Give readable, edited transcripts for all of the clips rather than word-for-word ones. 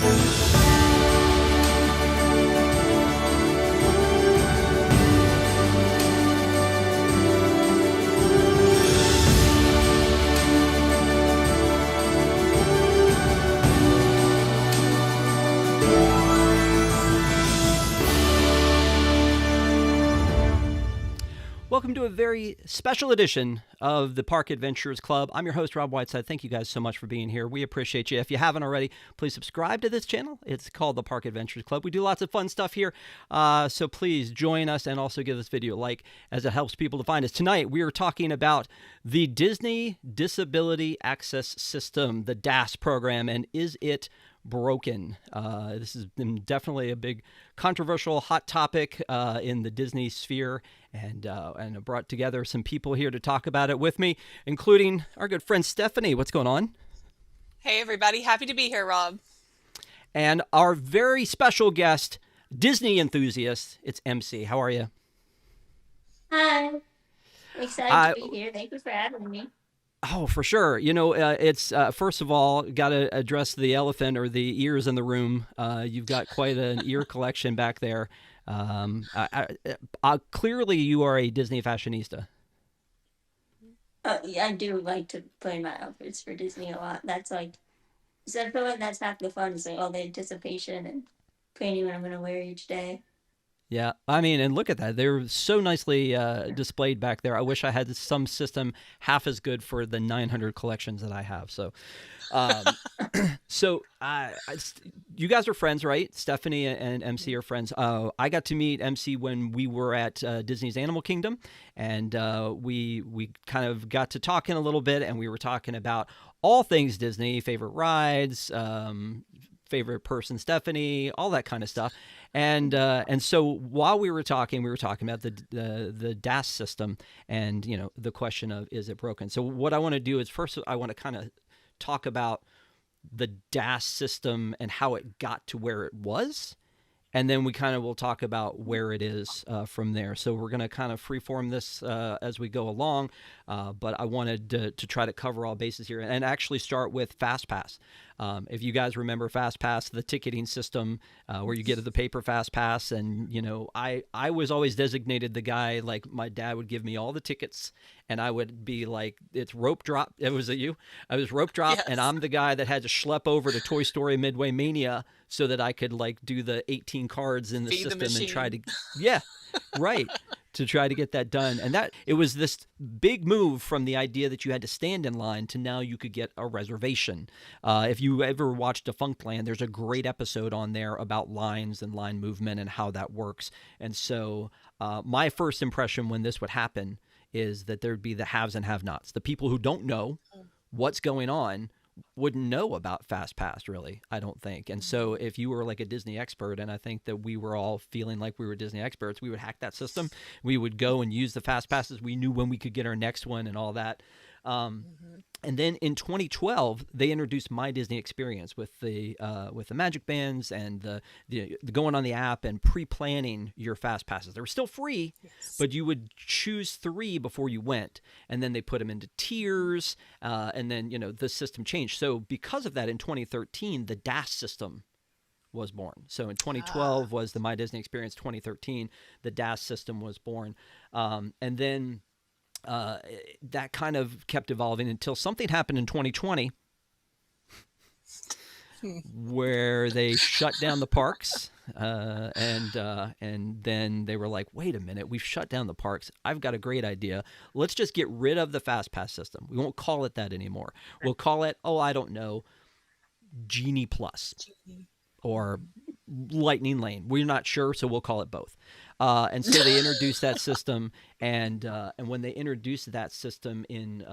Welcome to a very special edition of the Park Adventurers Club. I'm your host, Rob Whiteside. Thank you guys so much for being here. We appreciate you. If you haven't already, please subscribe to this channel. It's called the Park Adventurers Club. We do lots of fun stuff here, so please join us and also give this video a like as it helps people to find us. Tonight, we are talking about the Disney Disability Access System, the DAS program, and is it broken? This has been definitely a big controversial hot topic in the Disney sphere, and I brought together some people here to talk about it with me, including our good friend Stephanie. What's going on? Hey everybody, happy to be here, Rob. And our very special guest, Disney enthusiast, it's MC. How are you? Hi. Excited to be here. Thank you for having me. Oh, for sure. You know, it's first of all, got to address the elephant or the ears in the room. You've got quite an ear collection back there. Clearly, you are a Disney fashionista. Yeah, I do like to plan my outfits for Disney a lot. That's like, so I feel like that's half the fun, is like all the anticipation and planning what I'm going to wear each day. Yeah, I mean, and look at that. They're so nicely displayed back there. I wish I had some system half as good for the 900 collections that I have. So, you guys are friends, right? Stephanie and MC are friends. I got to meet MC when we were at Disney's Animal Kingdom, and we kind of got to talking a little bit, and we were talking about all things Disney, favorite rides, favorite person, Stephanie, all that kind of stuff. And so while we were talking about the DAS system and, you know, the question of, is it broken? So what I want to do is first I want to kind of talk about the DAS system and how it got to where it was. And then we kind of will talk about where it is from there. So we're going to kind of freeform this as we go along. But I wanted to try to cover all bases here and actually start with FastPass. If you guys remember FastPass, the ticketing system where you get the paper FastPass, and you know, I was always designated the guy, like my dad would give me all the tickets, and I would be like, it's rope drop. It was you. I was rope drop, yes. And I'm the guy that had to schlep over to Toy Story Midway Mania so that I could like do the 18 cards in the Feed system and try to, yeah, right. To try to get that done. And that it was this big move from the idea that you had to stand in line to now you could get a reservation. If you ever watched Defunctland, there's a great episode on there about lines and line movement and how that works. And so my first impression when this would happen is that there'd be the haves and have-nots. The people who don't know what's going on wouldn't know about FastPass, really, I don't think. And so if you were like a Disney expert, and I think that we were all feeling like we were Disney experts, we would hack that system. We would go and use the FastPasses. We knew when we could get our next one and all that. And then in 2012, they introduced My Disney Experience with the Magic Bands and the going on the app and pre-planning your fast passes. They were still free, yes, but you would choose 3 before you went, and then they put them into tiers, and then you know the system changed. So because of that, in 2013, the DAS system was born. So in 2012 was the My Disney Experience. 2013, the DAS system was born, and then that kind of kept evolving until something happened in 2020 where they shut down the parks, and then they were like, wait a minute, we've shut down the parks. I've got a great idea. Let's just get rid of the FastPass system. We won't call it that anymore. We'll call it, I don't know, Genie Plus or Lightning Lane. We're not sure, so we'll call it both. And so they introduced that system, and when they introduced that system in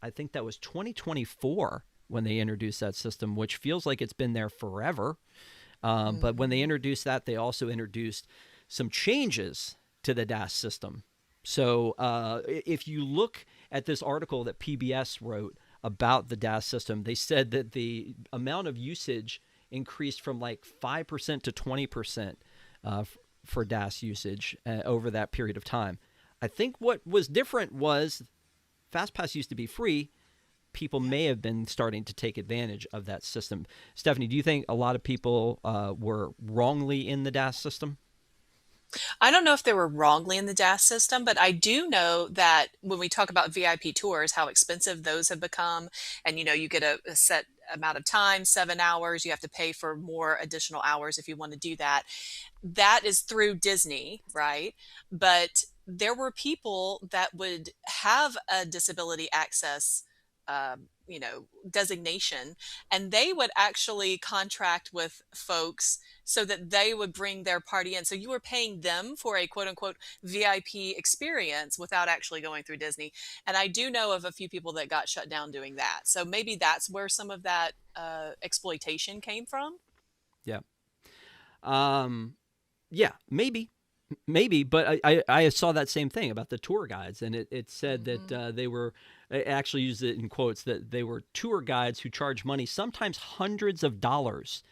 I think that was 2024 when they introduced that system, which feels like it's been there forever. But when they introduced that, they also introduced some changes to the DAS system. So if you look at this article that PBS wrote about the DAS system, they said that the amount of usage increased from like 5% to 20% for DAS usage over that period of time. I think what was different was FastPass used to be free, people may have been starting to take advantage of that system. Stephanie, do you think a lot of people were wrongly in the DAS system? I don't know if they were wrongly in the DAS system, but I do know that when we talk about VIP tours, how expensive those have become. And, you get a set amount of time, 7 hours. You have to pay for more additional hours if you want to do that. That is through Disney, right? But there were people that would have a disability access, designation, and they would actually contract with folks so that they would bring their party in. So you were paying them for a quote unquote VIP experience without actually going through Disney. And I do know of a few people that got shut down doing that. So maybe that's where some of that exploitation came from. Yeah. Yeah, maybe, but I saw that same thing about the tour guides, and it said that they were, I actually used it in quotes, that they were tour guides who charge money, sometimes hundreds of dollars,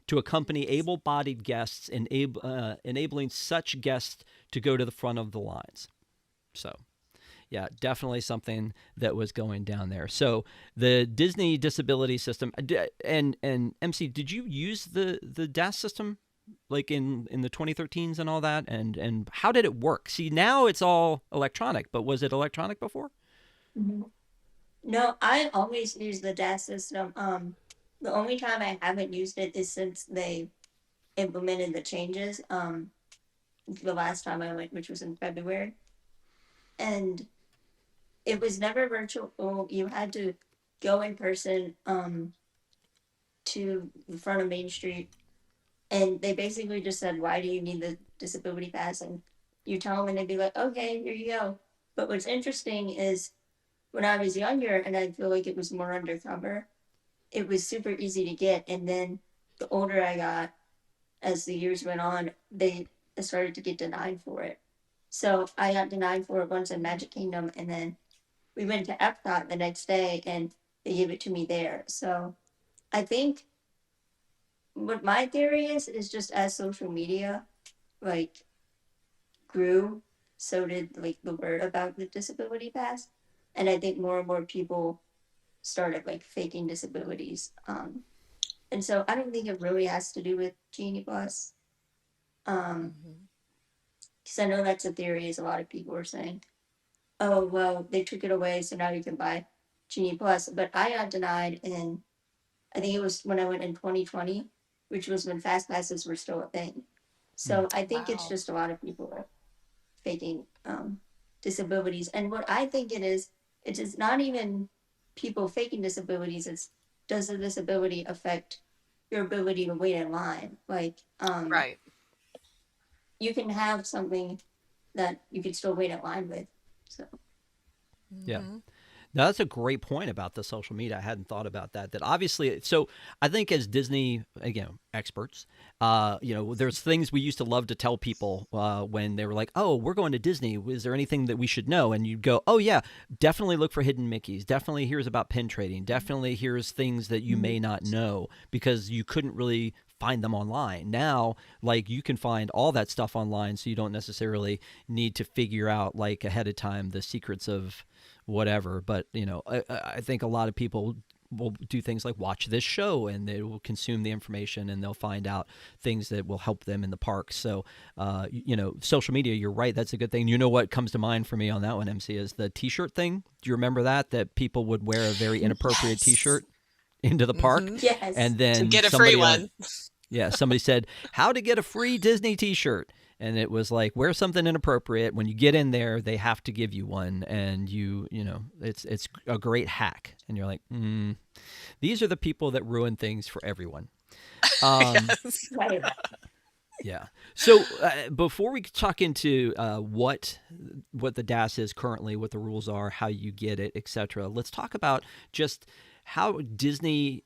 to accompany able-bodied guests, enabling such guests to go to the front of the lines. So, yeah, definitely something that was going down there. So the Disney disability system, and MC, did you use the DAS system? Like in the 2013s and all that, and how did it work? See, now it's all electronic, but was it electronic before? Mm-hmm. No, I always use the DAS system. The only time I haven't used it is since they implemented the changes. The last time I went, which was in February, and it was never virtual. You had to go in person to the front of Main Street, and they basically just said, "Why do you need the disability pass?" And you tell them, and they'd be like, "Okay, here you go." But what's interesting is when I was younger, and I feel like it was more undercover, it was super easy to get. And then the older I got, as the years went on, they started to get denied for it. So I got denied for it once in Magic Kingdom, and then we went to EPCOT the next day, and they gave it to me there. So I think what my theory is just as social media like grew, so did like the word about the disability pass, and I think more and more people started like faking disabilities. And so I don't think it really has to do with Genie Plus. Because I know that's a theory, as a lot of people are saying, oh well, they took it away, so now you can buy Genie Plus. But I got denied in, I think it was when I went in 2020, which was when fast passes were still a thing. So I think it's Wow. just a lot of people are faking disabilities. And what I think it is not even people faking disabilities. It's, does the disability affect your ability to wait in line? Like, Right. you can have something that you could still wait in line with. So Yeah. Now, that's a great point about the social media. I hadn't thought about that. That obviously, so I think as Disney, again, experts, there's things we used to love to tell people when they were like, "Oh, we're going to Disney. Is there anything that we should know?" And you'd go, "Oh yeah, definitely look for hidden Mickeys. Definitely here's about pin trading. Definitely here's things that you may not know because you couldn't really find them online. Now, like you can find all that stuff online, so you don't necessarily need to figure out like ahead of time the secrets of whatever. But I think a lot of people will do things like watch this show and they will consume the information and they'll find out things that will help them in the park. So, social media, you're right. That's a good thing. You know what comes to mind for me on that one, MC, is the t-shirt thing. Do you remember that people would wear a very inappropriate Yes. t-shirt into the park? yes, And then To get a free somebody one. somebody said, how to get a free Disney t-shirt. And it was like, wear something inappropriate. When you get in there, they have to give you one. And it's a great hack. And you're like, these are the people that ruin things for everyone. Yes. right. Yeah. So before we talk into what the DAS is currently, what the rules are, how you get it, etc., let's talk about just how Disney.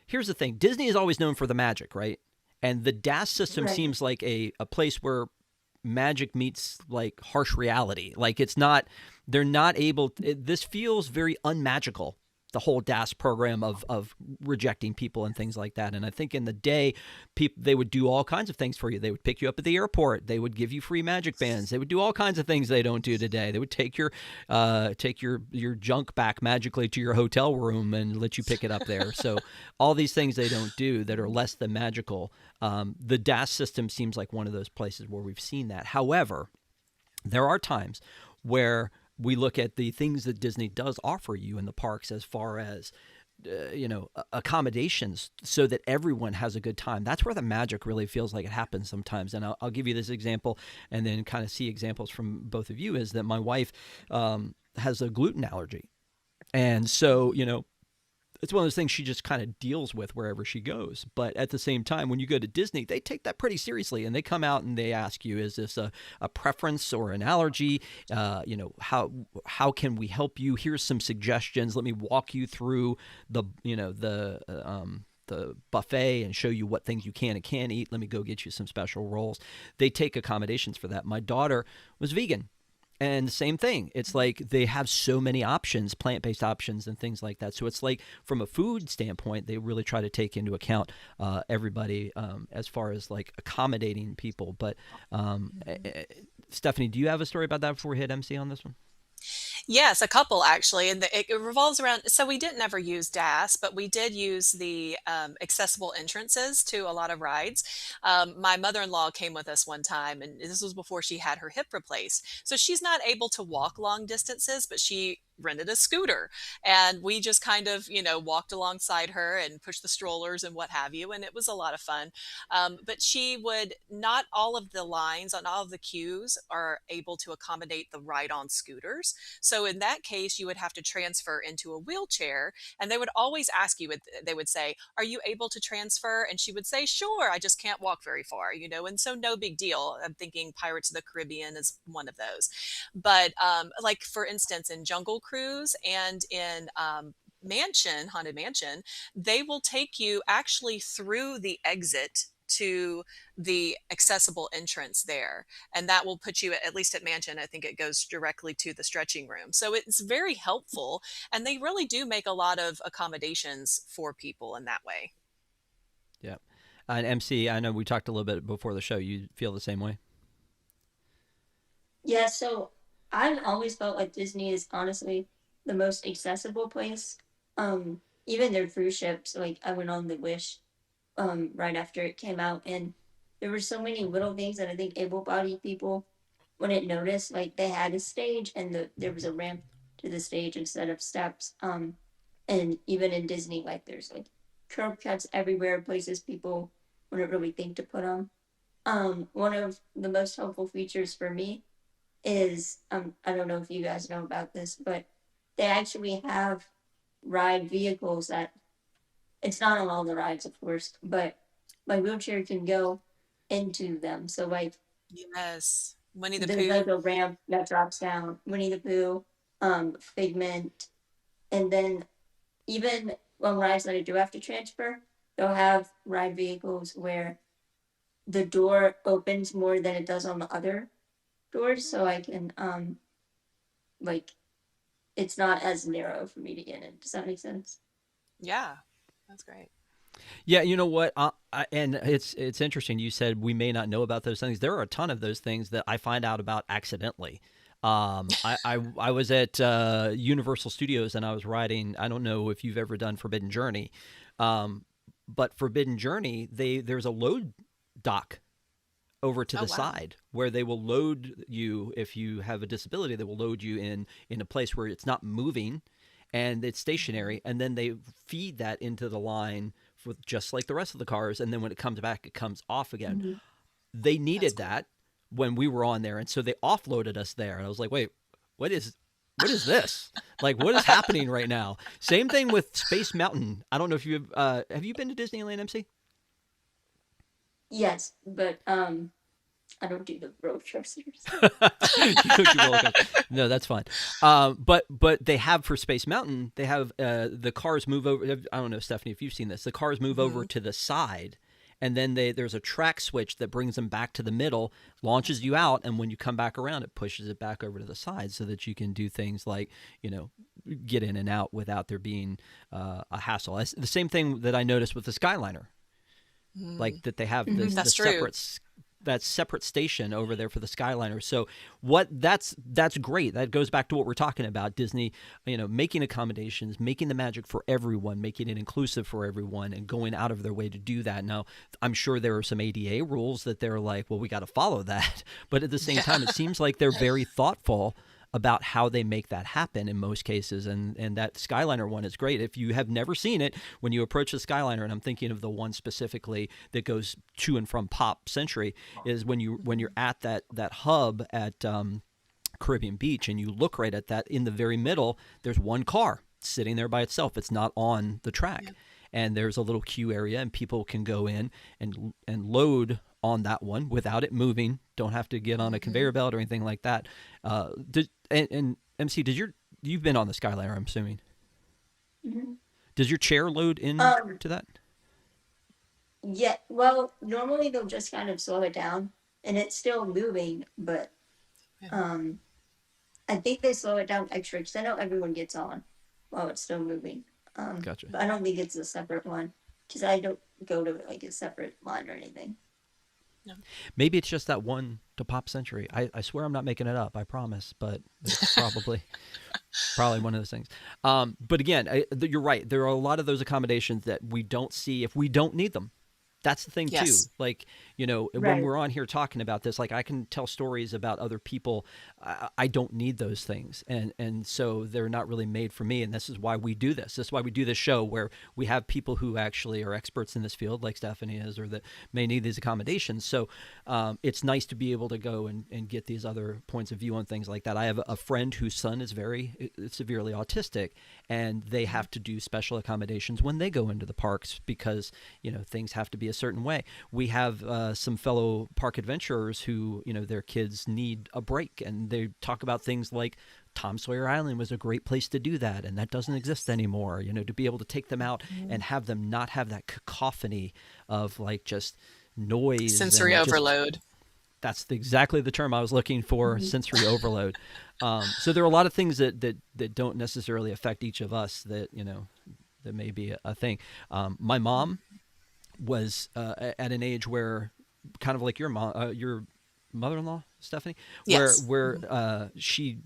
Here's the thing. Disney is always known for the magic, right? And the DAS system Right. seems like a place where magic meets like harsh reality. Like it's not, they're not able, this feels very unmagical, the whole DAS program of rejecting people and things like that. And I think in the day, they would do all kinds of things for you. They would pick you up at the airport. They would give you free magic bands. They would do all kinds of things they don't do today. They would take your junk back magically to your hotel room and let you pick it up there. So all these things they don't do that are less than magical. The DAS system seems like one of those places where we've seen that. However, there are times where we look at the things that Disney does offer you in the parks as far as, accommodations so that everyone has a good time. That's where the magic really feels like it happens sometimes. And I'll give you this example and then kind of see examples from both of you, is that my wife has a gluten allergy. And so, it's one of those things she just kind of deals with wherever she goes. But at the same time, when you go to Disney, they take that pretty seriously, and they come out and they ask you, is this a preference or an allergy? How can we help you? Here's some suggestions. Let me walk you through the buffet and show you what things you can and can't eat. Let me go get you some special rolls. They take accommodations for that. My daughter was vegan. And same thing. It's like they have so many options, plant-based options and things like that. So it's like from a food standpoint, they really try to take into account everybody as far as like accommodating people. But Stephanie, do you have a story about that before we hit MC on this one? Yes, a couple actually, and it revolves around. So we didn't ever use DAS, but we did use the accessible entrances to a lot of rides. My mother-in-law came with us one time, and this was before she had her hip replaced. So she's not able to walk long distances, but she rented a scooter, and we just kind of walked alongside her and pushed the strollers and what have you, and it was a lot of fun. But she would not all of the lines on all of the queues are able to accommodate the ride-on scooters. So in that case, you would have to transfer into a wheelchair, and they would always ask you, they would say, are you able to transfer? And she would say, sure, I just can't walk very far, and so no big deal. I'm thinking Pirates of the Caribbean is one of those. But like for instance, in Jungle Cruise and in Haunted Mansion, they will take you actually through the exit to the accessible entrance there, and that will put you at least at Mansion, I think it goes directly to the stretching room. So it's very helpful, and they really do make a lot of accommodations for people in that way. Yeah. And MC, I know we talked a little bit before the show. You feel the same way? Yeah, so I've always felt like Disney is honestly the most accessible place. Even their cruise ships, like I went on the Wish right after it came out, and there were so many little things that I think able-bodied people wouldn't notice. Like they had a stage, and there was a ramp to the stage instead of steps. And even in Disney, like there's like curb cuts everywhere, places people wouldn't really think to put them. One of the most helpful features for me is I don't know if you guys know about this, but they actually have ride vehicles that it's not on all the rides, of course, but my wheelchair can go into them. So like Yes, Winnie the there's like Pooh. a ramp that drops down, Winnie the Pooh, Figment, and then even on rides that I do have to transfer, they'll have ride vehicles where the door opens more than it does on the other doors, so I can like it's not as narrow for me to get in. Does that make sense? Yeah, that's great. Yeah, you know what? And it's interesting. You said we may not know about those things. There are a ton of those things that I find out about accidentally. I was at Universal Studios and I was riding. I don't know if you've ever done Forbidden Journey, but Forbidden Journey, there's a load dock over to the Oh, wow. side where they will load you if you have a disability. They will load you in a place where it's not moving and it's stationary, and then they feed that into the line with just like the rest of the cars, and then when it comes back, it comes off again. Mm-hmm. They That's needed cool. that when we were on there, and so they offloaded us there. And I was like, wait, what is this? Like, what is happening right now? Same thing with Space Mountain. I don't know if you have you been to Disneyland, MC? Yes, but I don't do the roller coasters. No, that's fine. But they have for Space Mountain, they have the cars move over. I don't know, Stephanie, if you've seen this. The cars move over Mhm. to the side, and then there's a track switch that brings them back to the middle, launches you out, and when you come back around, it pushes it back over to the side so that you can do things like, get in and out without there being a hassle. It's the same thing that I noticed with the Skyliner, like that they have this That's true. that separate station over there for the Skyliner. So that's great. That goes back to what we're talking about. Disney, making accommodations, making the magic for everyone, making it inclusive for everyone, and going out of their way to do that. Now, I'm sure there are some ADA rules that they're like, well, we got to follow that. But at the same time, it seems like they're very thoughtful about how they make that happen in most cases. And that Skyliner one is great. If you have never seen it, when you approach the Skyliner, and I'm thinking of the one specifically that goes to and from Pop Century, is when you're at that hub at Caribbean Beach, and you look right at that, in the very middle, there's one car sitting there by itself. It's not on the track. Yeah. And there's a little queue area, and people can go in and load on that one without it moving. Don't have to get on a conveyor belt or anything like that. And MC, you've been on the Skyliner, I'm assuming. Mm-hmm. Does your chair load into that? Yeah. Well, normally they'll just kind of slow it down, and it's still moving, but I think they slow it down extra because I know everyone gets on while it's still moving. Gotcha. But I don't think it's a separate one because I don't go to like a separate line or anything. No. Maybe it's just that one to Pop Century. I swear I'm not making it up. I promise, but it's probably one of those things. But again, you're right. There are a lot of those accommodations that we don't see if we don't need them. That's the thing too. Like, when we're on here talking about this, like I can tell stories about other people. I don't need those things. And so they're not really made for me. And this is why we do this. This is why we do this show, where we have people who actually are experts in this field, like Stephanie is, or that may need these accommodations. So it's nice to be able to go and get these other points of view on things like that. I have a friend whose son is very severely autistic, and they have to do special accommodations when they go into the parks because, things have to be a certain way. We have some fellow park adventurers who, their kids need a break, and they talk about things like Tom Sawyer Island was a great place to do that, and that doesn't exist anymore. To be able to take them out and have them not have that cacophony of like just noise, sensory overload. That's exactly the term I was looking for, sensory overload. So there are a lot of things that don't necessarily affect each of us that, that may be a thing. My mom was at an age where, kind of like your mom, your mother-in-law, Stephanie, where she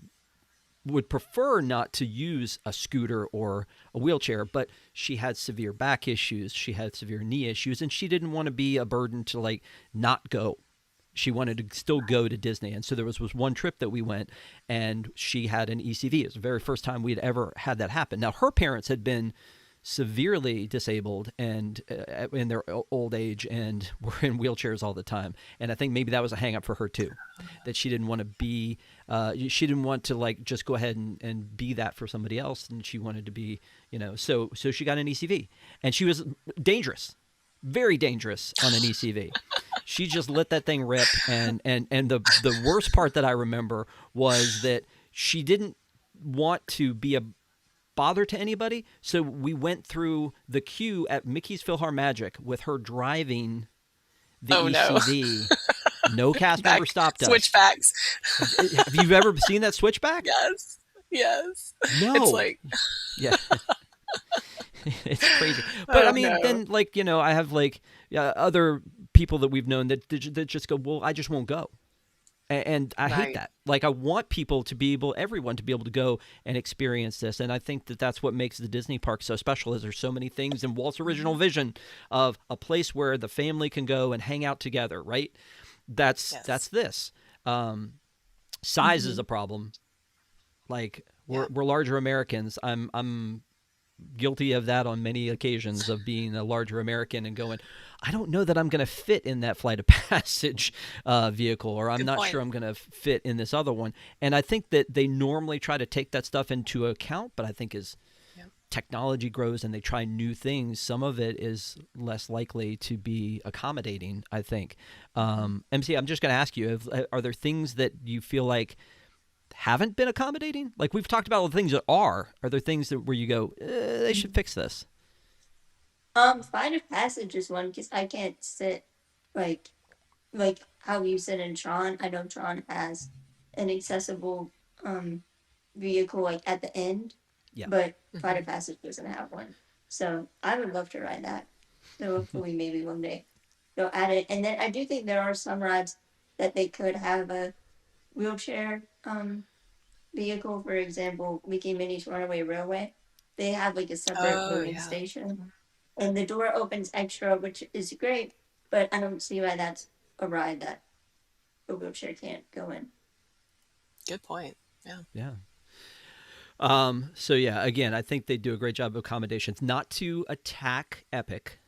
would prefer not to use a scooter or a wheelchair, but she had severe back issues, she had severe knee issues, and she didn't want to be a burden to like not go. She wanted to still go to Disney. And so there was one trip that we went, and she had an ECV. It was the very first time we'd ever had that happen. Now, her parents had been severely disabled and in their old age and were in wheelchairs all the time. And I think maybe that was a hang up for her too, that she didn't want to be, she didn't want to like just go ahead and be that for somebody else. And she wanted to be, so she got an ECV, and she was dangerous, very dangerous on an ECV. She just let that thing rip. And the worst part that I remember was that she didn't want to be a bother to anybody. So we went through the queue at Mickey's PhilharMagic with her driving the ECV. No cast member stopped us. Switchbacks. Have you ever seen that switchback? Yes. No. It's like, yeah. It's crazy. But I mean, then like, I have like other people that we've known that just go, well, I just won't go. And I hate that. Like, I want people to be able, everyone to be able to go and experience this. And I think that that's what makes the Disney park so special, is there's so many things in Walt's original vision of a place where the family can go and hang out together, right? That's this. Size is a problem. Like, we're larger Americans. I'm guilty of that on many occasions, of being a larger American and going, I don't know that I'm going to fit in that Flight of Passage vehicle, or I'm not sure I'm going to fit in this other one. And I think that they normally try to take that stuff into account, but I think as technology grows and they try new things, some of it is less likely to be accommodating, I think. MC, I'm just going to ask you, are there things that you feel like haven't been accommodating? Like, we've talked about all the things that are there things that where you go, they should fix this? Flight of Passage is one because I can't sit like how you sit in Tron. I know Tron has an accessible um vehicle like at the end, Yeah. but Flight Hmm. of Passage doesn't have one. So I would love to ride that. So hopefully maybe one day they'll add it. And then I do think there are some rides that they could have a wheelchair vehicle. For example, Mickey and Minnie's Runaway Railway. They have like a separate Oh, loading yeah. station. And the door opens extra, which is great, but I don't see why that's a ride that a wheelchair can't go in. Good point. Yeah. Yeah. So yeah, again, I think they do a great job of accommodations. Not to attack Epic,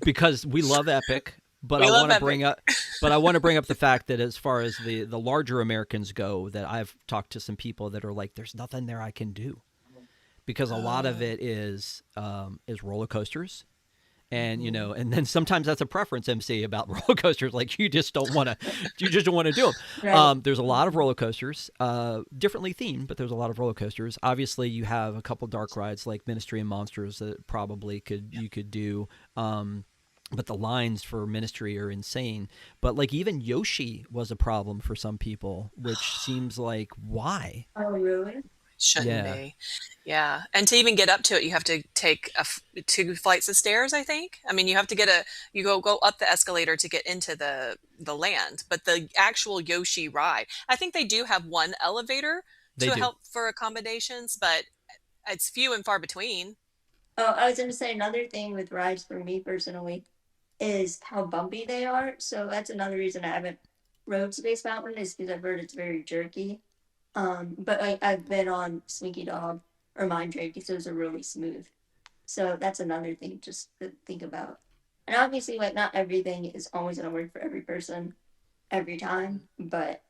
because we love Epic, but We I love want to Epic. bring up, but I want to bring up the fact that as far as the larger Americans go, that I've talked to some people that are like, there's nothing there I can do, because a lot of Oh. it is roller coasters. And and then sometimes that's a preference, MC, about roller coasters. Like you just don't want to, you just don't want to do them. Right. There's a lot of roller coasters, differently themed, but there's a lot of roller coasters. Obviously, you have a couple dark rides like Ministry and Monsters that probably you could do. But the lines for Ministry are insane. But like even Yoshi was a problem for some people, which seems like why? Oh, really? Shouldn't Yeah, be. Yeah. And to even get up to it, you have to take two flights of stairs, I think. I mean, you have to you go up the escalator to get into the land, but the actual Yoshi ride, I think they do have one elevator they to do. help for accommodations, but it's few and far between. Oh, I was going to say another thing with rides for me personally is how bumpy they are. So that's another reason I haven't rode Space Mountain is because I've heard it's very jerky. But I've been on Slinky Dog or Mine Train because those are really smooth. So that's another thing just to think about. And obviously, like not everything is always going to work for every person every time, but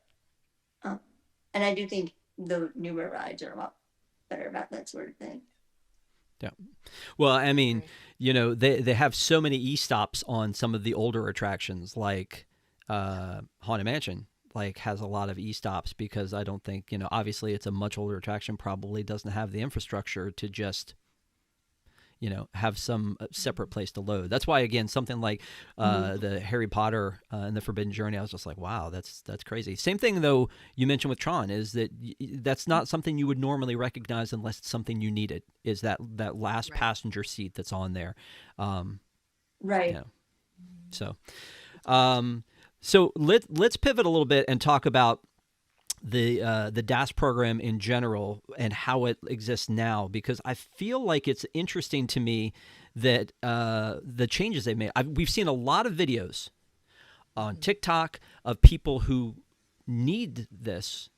um, and I do think the newer rides are a lot better about that sort of thing. Yeah. Well, I I mean, agree. they have so many e-stops on some of the older attractions, like Haunted Mansion, like has a lot of e-stops because I don't think obviously it's a much older attraction, probably doesn't have the infrastructure to just have some separate place to load. That's why again something like Mhm. the Harry Potter and the Forbidden Journey, I was just like, wow, that's crazy. Same thing though you mentioned with Tron is that that's not something you would normally recognize unless it's something you needed. Is that last Right. passenger seat that's on there? Um, you Right. know, so um, let's pivot a little bit and talk about the DAS program in general and how it exists now, because I feel like it's interesting to me that the changes they made. We've seen a lot of videos on Mhm. TikTok of people who need this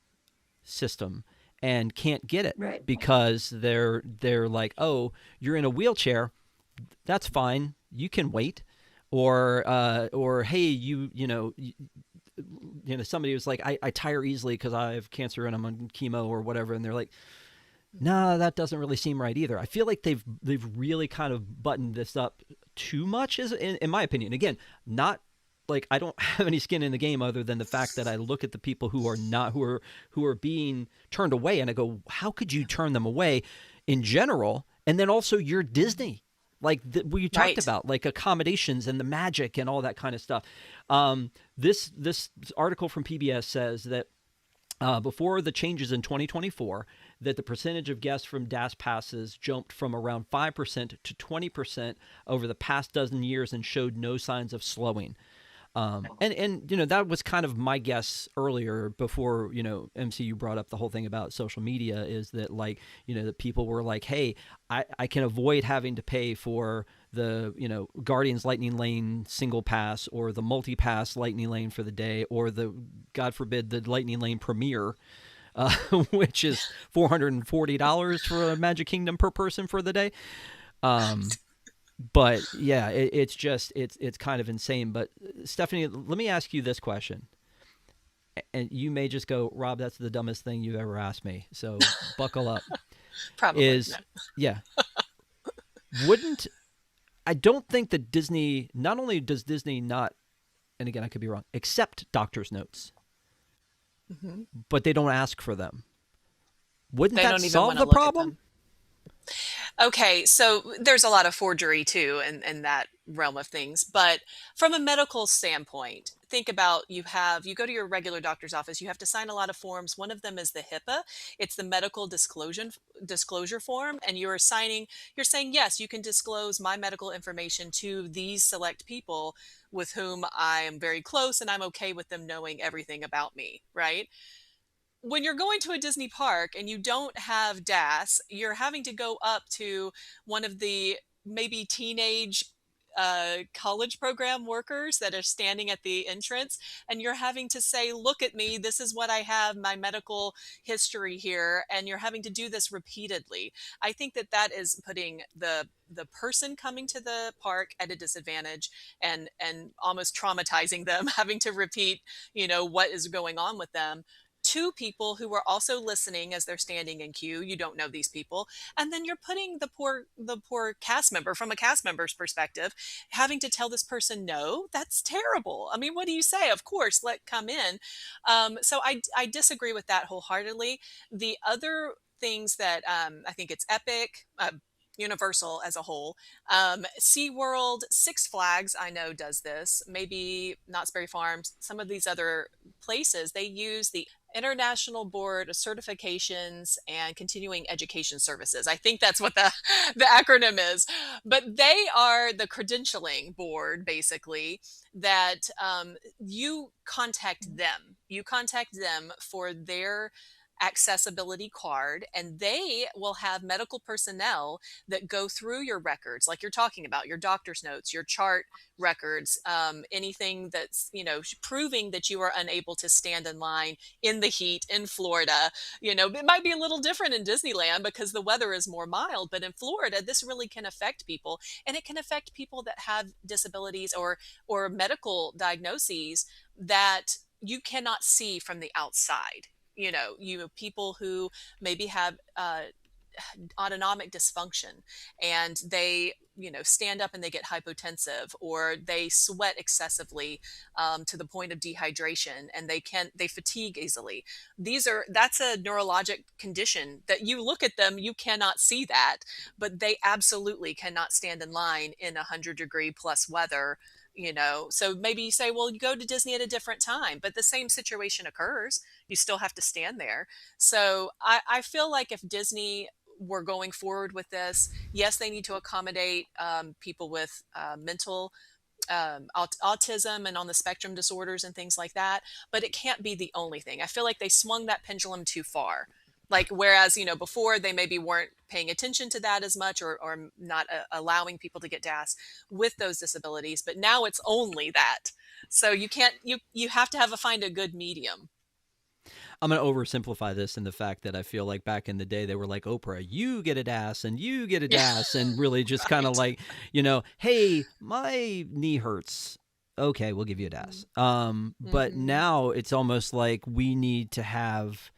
system and can't get it Right. because they're like, oh, you're in a wheelchair, that's fine, you can wait, or hey, somebody was like, I tire easily because I have cancer and I'm on chemo or whatever, and they're like, nah, that doesn't really seem right either. I feel like they've really kind of buttoned this up too much, in my opinion. Again, not like I don't have any skin in the game other than the fact that I look at the people who are not who are being turned away, and I go, how could you turn them away in general? And then also you're Disney. Like we talked Right. about, like accommodations and the magic and all that kind of stuff. This article from PBS says that before the changes in 2024, that the percentage of guests from DAS passes jumped from around 5% to 20% over the past dozen years and showed no signs of slowing. And that was kind of my guess earlier before MCU brought up the whole thing about social media, is that like that people were like, hey, I can avoid having to pay for the Guardians Lightning Lane single pass or the multi pass Lightning Lane for the day, or the, God forbid, the Lightning Lane premiere, which is $440 for a Magic Kingdom per person for the day. Um, but yeah, it's kind of insane. But Stephanie, let me ask you this question, and you may just go, Rob, that's the dumbest thing you've ever asked me. So buckle up. Probably. No. Is Yeah, wouldn't I don't think that Disney, not only does Disney not, and again I could be wrong, accept doctor's notes, Hmm. but they don't ask for them. Wouldn't They that don't even solve want to the look at problem? them. Okay, so there's a lot of forgery too in that realm of things. But from a medical standpoint, think about you go to your regular doctor's office, you have to sign a lot of forms. One of them is the HIPAA. It's the medical disclosure form, and you're saying, yes, you can disclose my medical information to these select people with whom I am very close and I'm okay with them knowing everything about me, right? When you're going to a Disney park and you don't have DAS, you're having to go up to one of the maybe teenage college program workers that are standing at the entrance, and you're having to say, look at me, this is what I have, my medical history here, and you're having to do this repeatedly. I think that that is putting the person coming to the park at a disadvantage, and almost traumatizing them having to repeat, what is going on with them. Two people who are also listening as they're standing in queue. You don't know these people, and then you're putting the poor cast member, from a cast member's perspective, having to tell this person no. That's terrible. I mean, what do you say? Of course, let come in. So I disagree with that wholeheartedly. The other things that I think it's epic. Universal as a whole. SeaWorld, Six Flags, I know does this. Maybe Knott's Berry Farms, some of these other places, they use the International Board of Certifications and Continuing Education Services. I think that's what the acronym is. But they are the credentialing board, basically, that you contact them. You contact them for their accessibility card, and they will have medical personnel that go through your records, like you're talking about, your doctor's notes, your chart records, anything that's, proving that you are unable to stand in line in the heat in Florida. It might be a little different in Disneyland because the weather is more mild, but in Florida, this really can affect people, and it can affect people that have disabilities or medical diagnoses that you cannot see from the outside. People who maybe have autonomic dysfunction, and they stand up and they get hypotensive, or they sweat excessively, to the point of dehydration, and they fatigue easily. That's a neurologic condition that you look at them, you cannot see that, but they absolutely cannot stand in line in 100-degree plus weather. So maybe you say, well, you go to Disney at a different time, but the same situation occurs. You still have to stand there. So I feel like if Disney were going forward with this, yes, they need to accommodate people with mental autism and on the spectrum disorders and things like that, but it can't be the only thing. I feel like they swung that pendulum too far. Like, whereas, before they maybe weren't paying attention to that as much, or not allowing people to get DAS with those disabilities, but now it's only that. So you can't, you have to find a good medium. I'm going to oversimplify this in the fact that I feel like back in the day, they were like, Oprah, you get a DAS and you get a Yeah, DAS, and really just kind of right. like, hey, my knee hurts. Okay, we'll give you a DAS. But Mm-hmm. now it's almost like we need to have,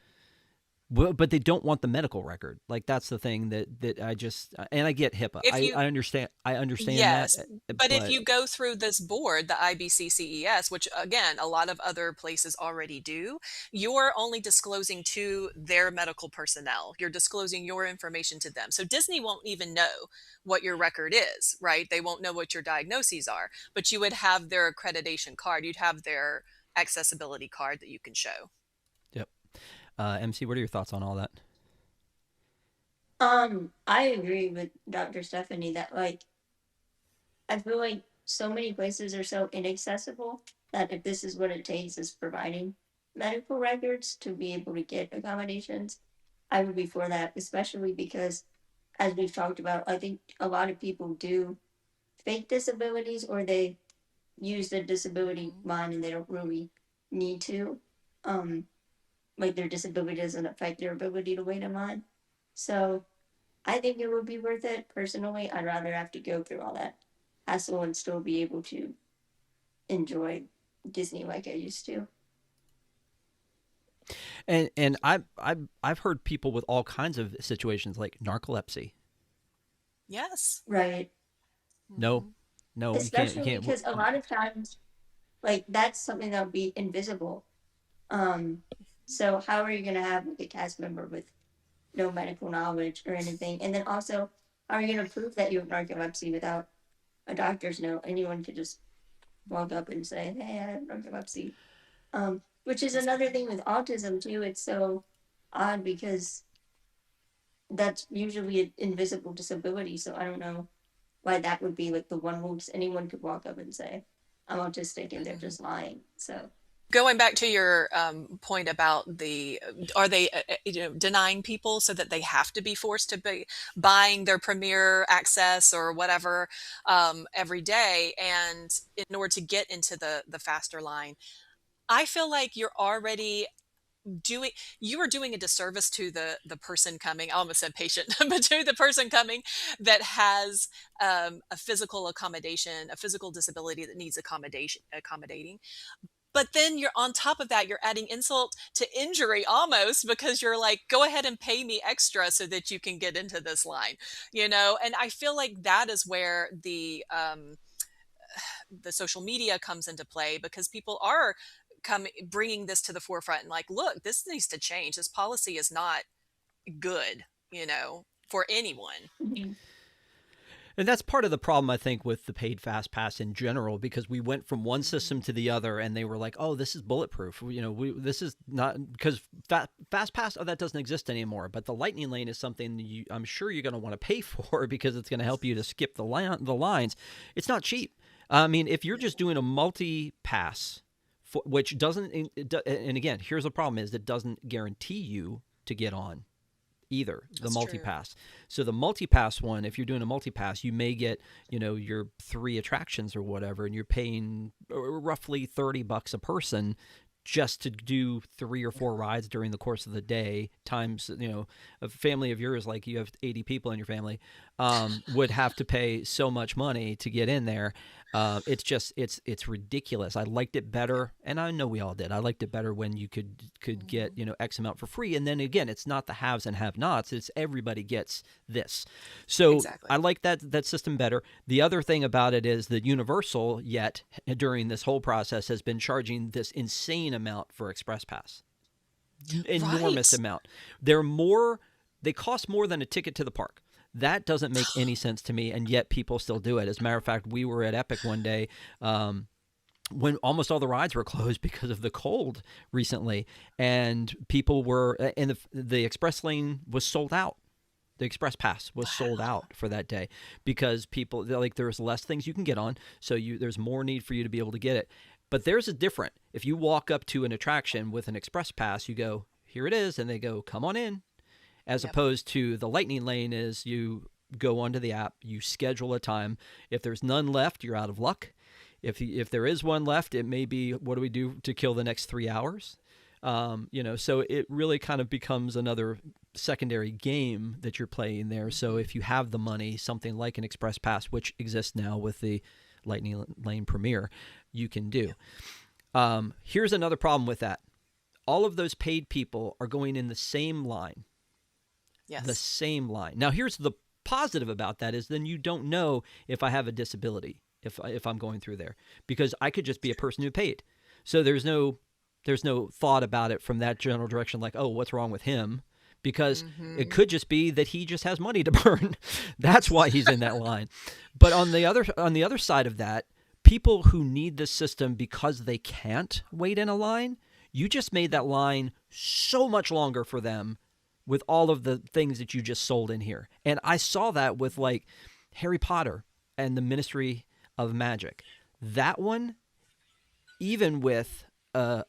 well, but they don't want the medical record. Like that's the thing that I just, and I get HIPAA. If I you I understand that, Yes, but if but you go through this board, the IBCCES, which again, a lot of other places already do, you're only disclosing to their medical personnel. You're disclosing your information to them. So Disney won't even know what your record is, right? They won't know what your diagnoses are, but you would have their accreditation card. You'd have their accessibility card that you can show. yep. MC, what are your thoughts on all that? I agree with Dr. Stephanie that like I feel like so many places are so inaccessible that if this is what it takes is providing medical records to be able to get accommodations, I would be for that, especially because as we've talked about, I think a lot of people do fake disabilities or they use the disability Mhm. line and they don't really need to. Um, like their disability doesn't affect their ability to wait in line. So I think it would be worth it. Personally, I'd rather have to go through all that hassle and still be able to enjoy Disney like I used to. And I've heard people with all kinds of situations like narcolepsy. Yes. Right. No, Mhm. no, you Especially can't. because a lot of times, like, that's something that would be invisible. Um, so how are you going to have like, a cast member with no medical knowledge or anything. And then also, how are you going to prove that you have narcolepsy without a doctor's note? Anyone could just walk up and say, "Hey, I have narcolepsy." Which is another thing with autism too. It's so odd because that's usually an invisible disability. So I don't know why that would be like the one rule. Anyone could walk up and say, "I'm autistic," and they're just lying. So Going back to your point about are they denying people so that they have to be forced to be buying their premier access or whatever every day, and in order to get into the faster line, I feel like doing you are doing a disservice to the person coming. I almost said patient, but to the person coming that has a physical accommodation, a physical disability that needs accommodating. But then you're on top of that, you're adding insult to injury almost, because you're like, go ahead and pay me extra so that you can get into this line, And I feel like that is where the social media comes into play, because people are bringing this to the forefront and like, look, this needs to change. This policy is not good, for anyone. mhm. And that's part of the problem, I think, with the paid fast pass in general, because we went from one Mhm. system to the other, and they were like, "Oh, this is bulletproof." This is not, because fast pass. Oh, that doesn't exist anymore. But the lightning lane is something I'm sure you're going to want to pay for because it's going to help you to skip the lines. It's not cheap. I mean, if you're just doing a multi pass, which doesn't, and again, here's the problem: is it doesn't guarantee you to get on either, the That's true. multi-pass. So the multi-pass one, if you're doing a multi-pass, you may get, your 3 attractions or whatever, and you're paying roughly $30 a person just to do 3 or 4 rides during the course of the day, times, a family of yours, like you have 80 people in your family, would have to pay so much money to get in there. It's ridiculous. I liked it better, and I know we all did. I liked it better when you could get, Mhm. X amount for free, and then again, it's not the haves and have-nots. It's everybody gets this. So I Exactly. like that system better. The other thing about it is that Universal, yet during this whole process, has been charging this insane amount for Express Pass, enormous Right. amount. They cost more than a ticket to the park. That doesn't make any sense to me, and yet people still do it. As a matter of fact, we were at Epic one day, when almost all the rides were closed because of the cold recently, and people were, and the express lane was sold out. The express pass was sold out for that day because people, like, there's less things you can get on, so there's more need for you to be able to get it. But there's a different. If you walk up to an attraction with an express pass, you go, "Here it is," and they go, "Come on in." As Yep. opposed to the lightning lane is you go onto the app, you schedule a time. If there's none left, you're out of luck. If there is one left, it may be, what do we do to kill the next 3 hours? So it really kind of becomes another secondary game that you're playing there. So if you have the money, something like an express pass, which exists now with the lightning lane premier, you can do. Here's another problem with that. All of those paid people are going in the same line. The Yes. same line. Now, here's the positive about that is then you don't know if I have a disability if I'm going through there, because I could just be a person who paid. So there's no thought about it from that general direction, like, oh, what's wrong with him? Because it Hmm. could just be that he just has money to burn. That's why he's in that line. But on the other side of that, people who need this system because they can't wait in a line, you just made that line so much longer for them with all of the things that you just sold in here. And I saw that with, like, Harry Potter and the Ministry of Magic. That one, even with I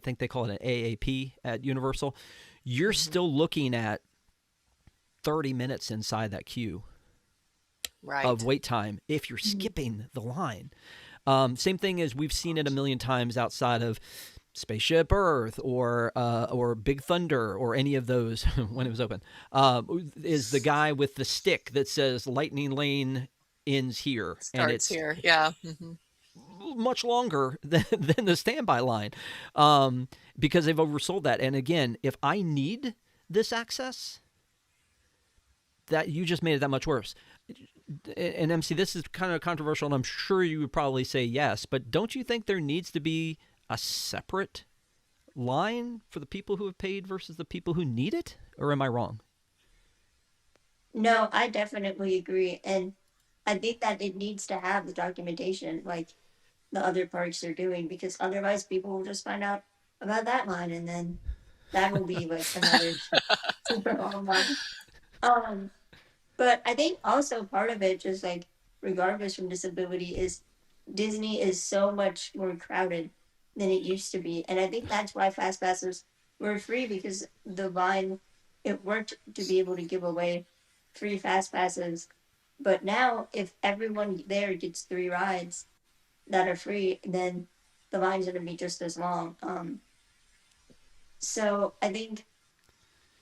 think they call it an AAP at Universal, you're Hmm. still looking at 30 minutes inside that queue of Right. wait time if you're Mhm. skipping the line. Same thing as we've seen it a million times outside of Spaceship Earth or Big Thunder or any of those when it was open. Is the guy with the stick that says Lightning Lane ends here, and Starts it's here. Yeah. Hmm. much longer than the standby line, because they've oversold that. And again, if I need this access, that you just made it that much worse. And MC, this is kind of controversial, and I'm sure you would probably say yes, but don't you think there needs to be a separate line for the people who have paid versus the people who need it? or am I wrong? No, I definitely agree. And I think that it needs to have the documentation like the other parks are doing, because otherwise people will just find out about that line, and then that will be like another super long line. Um, but I think also part of it, just like regardless from disability, is Disney is so much more crowded than it used to be. And I think that's why fast passes were free, because the line, it worked to be able to give away free fast passes. But now if everyone there gets 3 rides that are free, then the line's gonna be just as long. So I think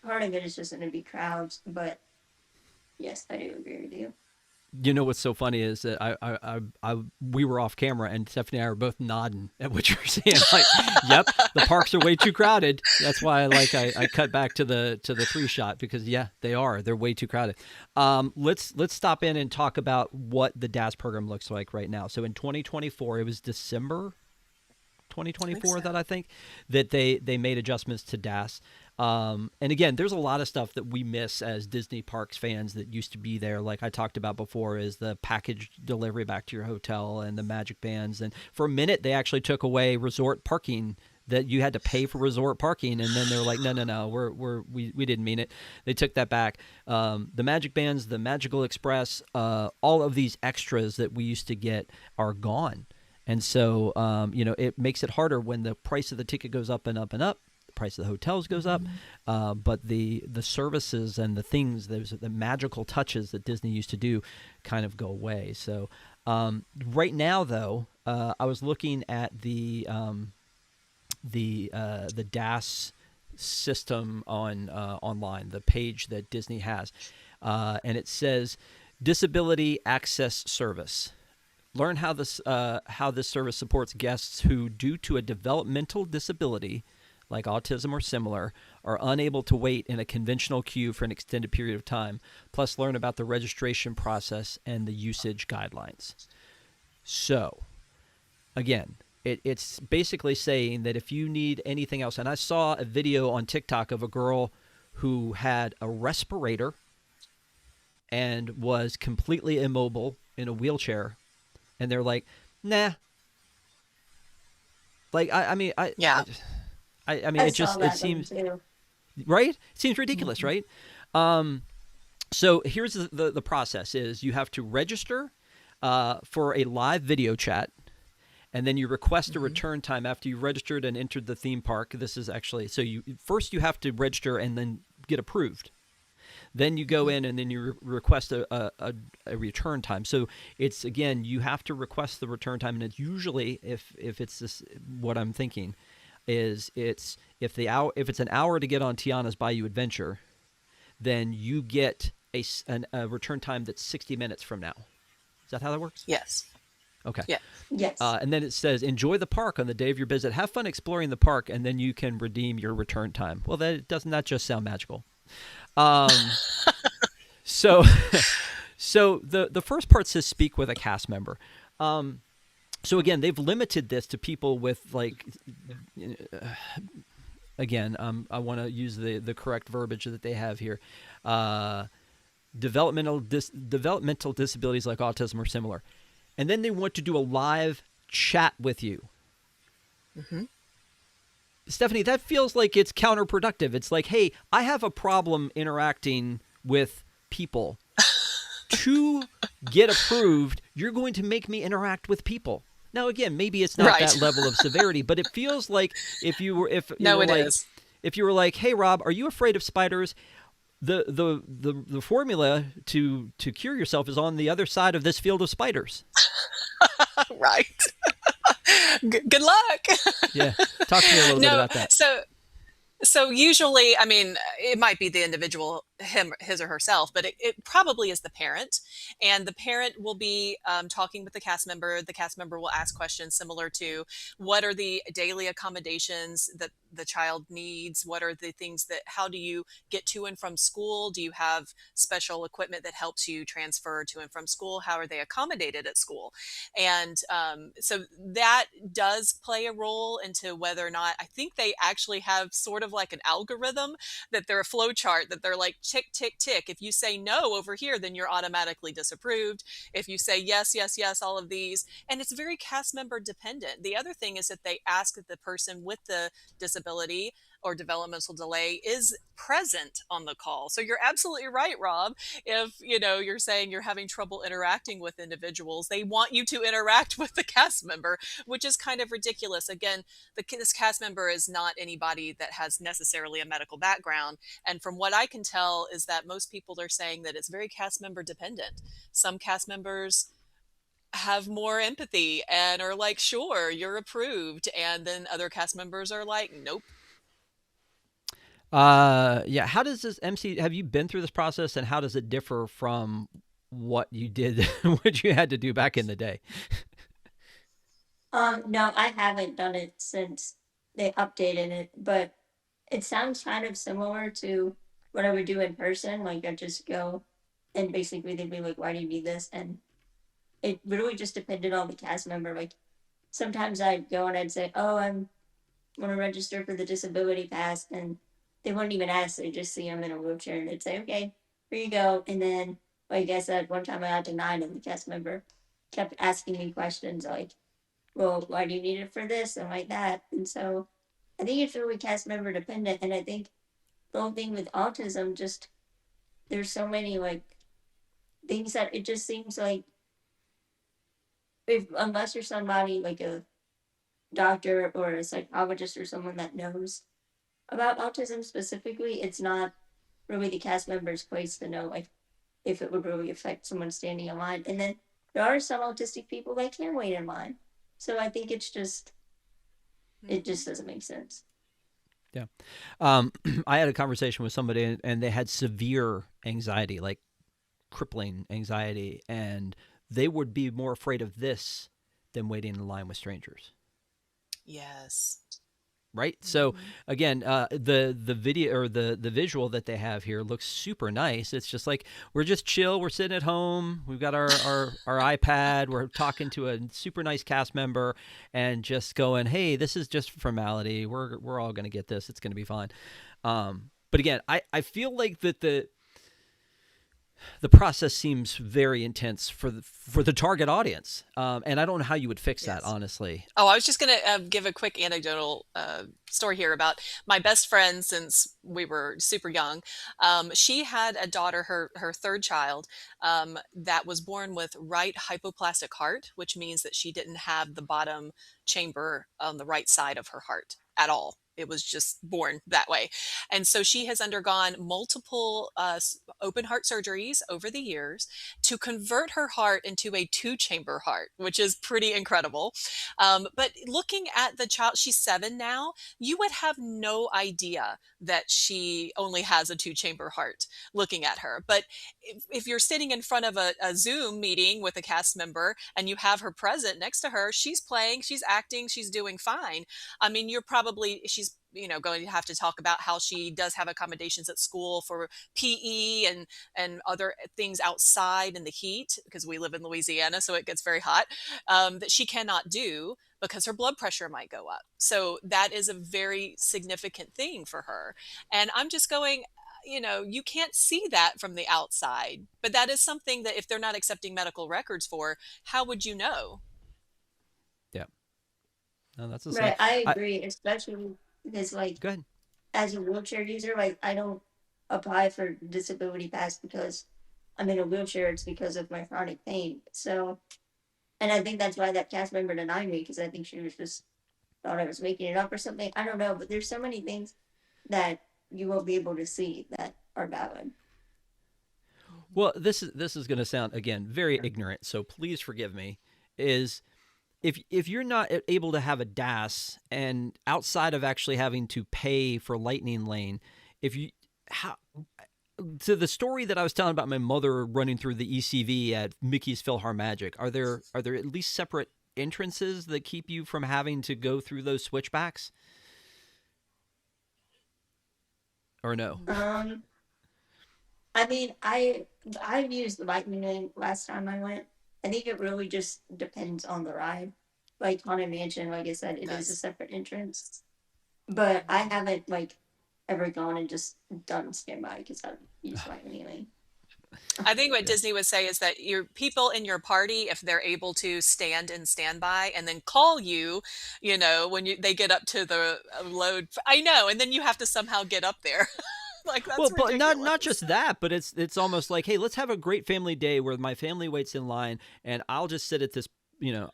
part of it is just gonna be crowds, but yes, I do agree with you. You know what's so funny is that we were off camera and Stephanie and I were both nodding at what you were saying. Like, yep, the parks are way too crowded. That's why I cut back to the 3 shot, because yeah, they're way too crowded. Let's stop in and talk about what the DAS program looks like right now. So in 2024, it was December 2024 that I think that they made adjustments to DAS. And again, there's a lot of stuff that we miss as Disney Parks fans that used to be there. Like I talked about before, is the package delivery back to your hotel and the magic bands. And for a minute, they actually took away resort parking, that you had to pay for resort parking. And then they're like, no, we didn't mean it. They took that back. The magic bands, the Magical Express, all of these extras that we used to get are gone. And so, it makes it harder when the price of the ticket goes up and up and up. Price of the hotels goes up, but the services and the things, the magical touches that Disney used to do kind of go away. So right now, though, I was looking at the DAS system on online, the page that Disney has, and it says Disability Access Service. Learn how this service supports guests who, due to a developmental disability like autism or similar, are unable to wait in a conventional queue for an extended period of time, plus learn about the registration process and the usage guidelines. So, again, it's basically saying that if you need anything else, and I saw a video on TikTok of a girl who had a respirator and was completely immobile in a wheelchair, and they're like, nah. Like, I mean, it seems right. It seems ridiculous, right? So here's the process: is you have to register for a live video chat, and then you request a return time after you registered and entered the theme park. This is actually, so you have to register and then get approved. Then you go in and then you request a return time. So it's, again, you have to request the return time, and it's usually, if it's this, what I'm thinking is, if it's an hour to get on Tiana's Bayou Adventure, then you get a return time that's 60 minutes from now. Is that how that works? Yes. Okay. Yeah. Yes. And then it says, enjoy the park on the day of your visit. Have fun exploring the park, and then you can redeem your return time. Well, doesn't that just sound magical? So the first part says speak with a cast member. So again, they've limited this to people with, like, again, I want to use the correct verbiage that they have here. Developmental disabilities like autism or similar. And then they want to do a live chat with you. Mm-hmm. Stephanie, that feels like it's counterproductive. It's like, hey, I have a problem interacting with people. To get approved, you're going to make me interact with people. Now, again, maybe it's not that level of severity, but it feels like if you were like, hey, Rob, are you afraid of spiders? The formula to cure yourself is on the other side of this field of spiders. Right. Good luck. Yeah. Talk to me a little bit about that. So usually, I mean, it might be the individual his or herself, but it probably is the parent. And the parent will be talking with the cast member. The cast member will ask questions similar to what are the daily accommodations that the child needs? What are the things that, how do you get to and from school? Do you have special equipment that helps you transfer to and from school? How are they accommodated at school? And so that does play a role into whether or not, I think they actually have sort of like an algorithm, that they're a flow chart, that they're like tick, tick, tick. If you say no over here, then you're automatically disapproved. If you say yes, yes, yes, all of these. And it's very cast member dependent. The other thing is that they ask that the person with the disability or developmental delay is present on the call. So you're absolutely right, Rob. If you're saying you're having trouble interacting with individuals, they want you to interact with the cast member, which is kind of ridiculous. Again, this cast member is not anybody that has necessarily a medical background. And from what I can tell is that most people are saying that it's very cast member dependent. Some cast members have more empathy and are like, sure, you're approved. And then other cast members are like, nope. Yeah. How does this MC? Have you been through this process, and how does it differ from what you did, what you had to do back in the day? No, I haven't done it since they updated it, but it sounds kind of similar to what I would do in person. Like I just go and basically they'd be like, "Why do you need this?" And it really just depended on the cast member. Like sometimes I'd go and I'd say, "Oh, I'm want to register for the disability pass," and they wouldn't even ask. They just see I'm in a wheelchair, and they'd say, "Okay, here you go." And then, like I said, one time I got denied, and the cast member kept asking me questions like, "Well, why do you need it for this?" and like that. And so, I think it's really cast member dependent. And I think the whole thing with autism, just there's so many like things that it just seems like if unless you're somebody like a doctor or a psychologist or someone that knows about autism specifically, it's not really the cast member's place to know like if it would really affect someone standing in line. And then there are some autistic people that can wait in line. So I think it just doesn't make sense. Yeah. I had a conversation with somebody, and they had severe anxiety, like crippling anxiety, and they would be more afraid of this than waiting in line with strangers. Yes. Right. So again, the video or the visual that they have here looks super nice. It's just like we're just chill. We're sitting at home. We've got our iPad. We're talking to a super nice cast member and just going, "Hey, this is just formality. We're all gonna get this. It's gonna be fine." But again, I feel like that the process seems very intense for the target audience, and I don't know how you would fix that, Yes. honestly. Oh, I was just going to give a quick anecdotal story here about my best friend since we were super young. She had a daughter, her third child, that was born with right hypoplastic heart, which means that she didn't have the bottom chamber on the right side of her heart at all. It was just born that way. And so she has undergone multiple open heart surgeries over the years to convert her heart into a two-chamber heart, which is pretty incredible. But looking at the child, she's 7 now, you would have no idea that she only has a two-chamber heart looking at her. But if you're sitting in front of a Zoom meeting with a cast member and you have her present next to her, she's playing, she's acting, she's doing fine. I mean, she's going to have to talk about how she does have accommodations at school for PE and other things outside in the heat, because we live in Louisiana, so it gets very hot, that she cannot do because her blood pressure might go up. So that is a very significant thing for her. And I'm just going, you can't see that from the outside, but that is something that if they're not accepting medical records for, how would you know? Yeah. No, that's the same. Right, I I agree, especially because like Go ahead. as a wheelchair user, like I don't apply for disability pass because I'm in a wheelchair. It's because of my chronic pain. So, and I think that's why that cast member denied me because I think she was just thought I was making it up or something. I don't know, but there's so many things that you won't be able to see that are valid. Well, this is going to sound again very ignorant, so please forgive me. Is if you're not able to have a DAS, and outside of actually having to pay for Lightning Lane, if you how to the story that I was telling about my mother running through the ECV at Mickey's PhilharMagic, are there at least separate entrances that keep you from having to go through those switchbacks, or no? Um, I mean, I've used the Lightning Lane last time I went. I think it really just depends on the ride. Like Haunted Mansion, like I said, it is a Yes. separate entrance. But I haven't like ever gone and just done standby because I've used Lightning Lane. I think what Yeah. Disney would say is that your people in your party, if they're able to stand in standby and then call you, when they get up to the load. I know, and then you have to somehow get up there. Like Well, that's but not ridiculous. just that, but it's almost like, hey, let's have a great family day where my family waits in line, and I'll just sit at this,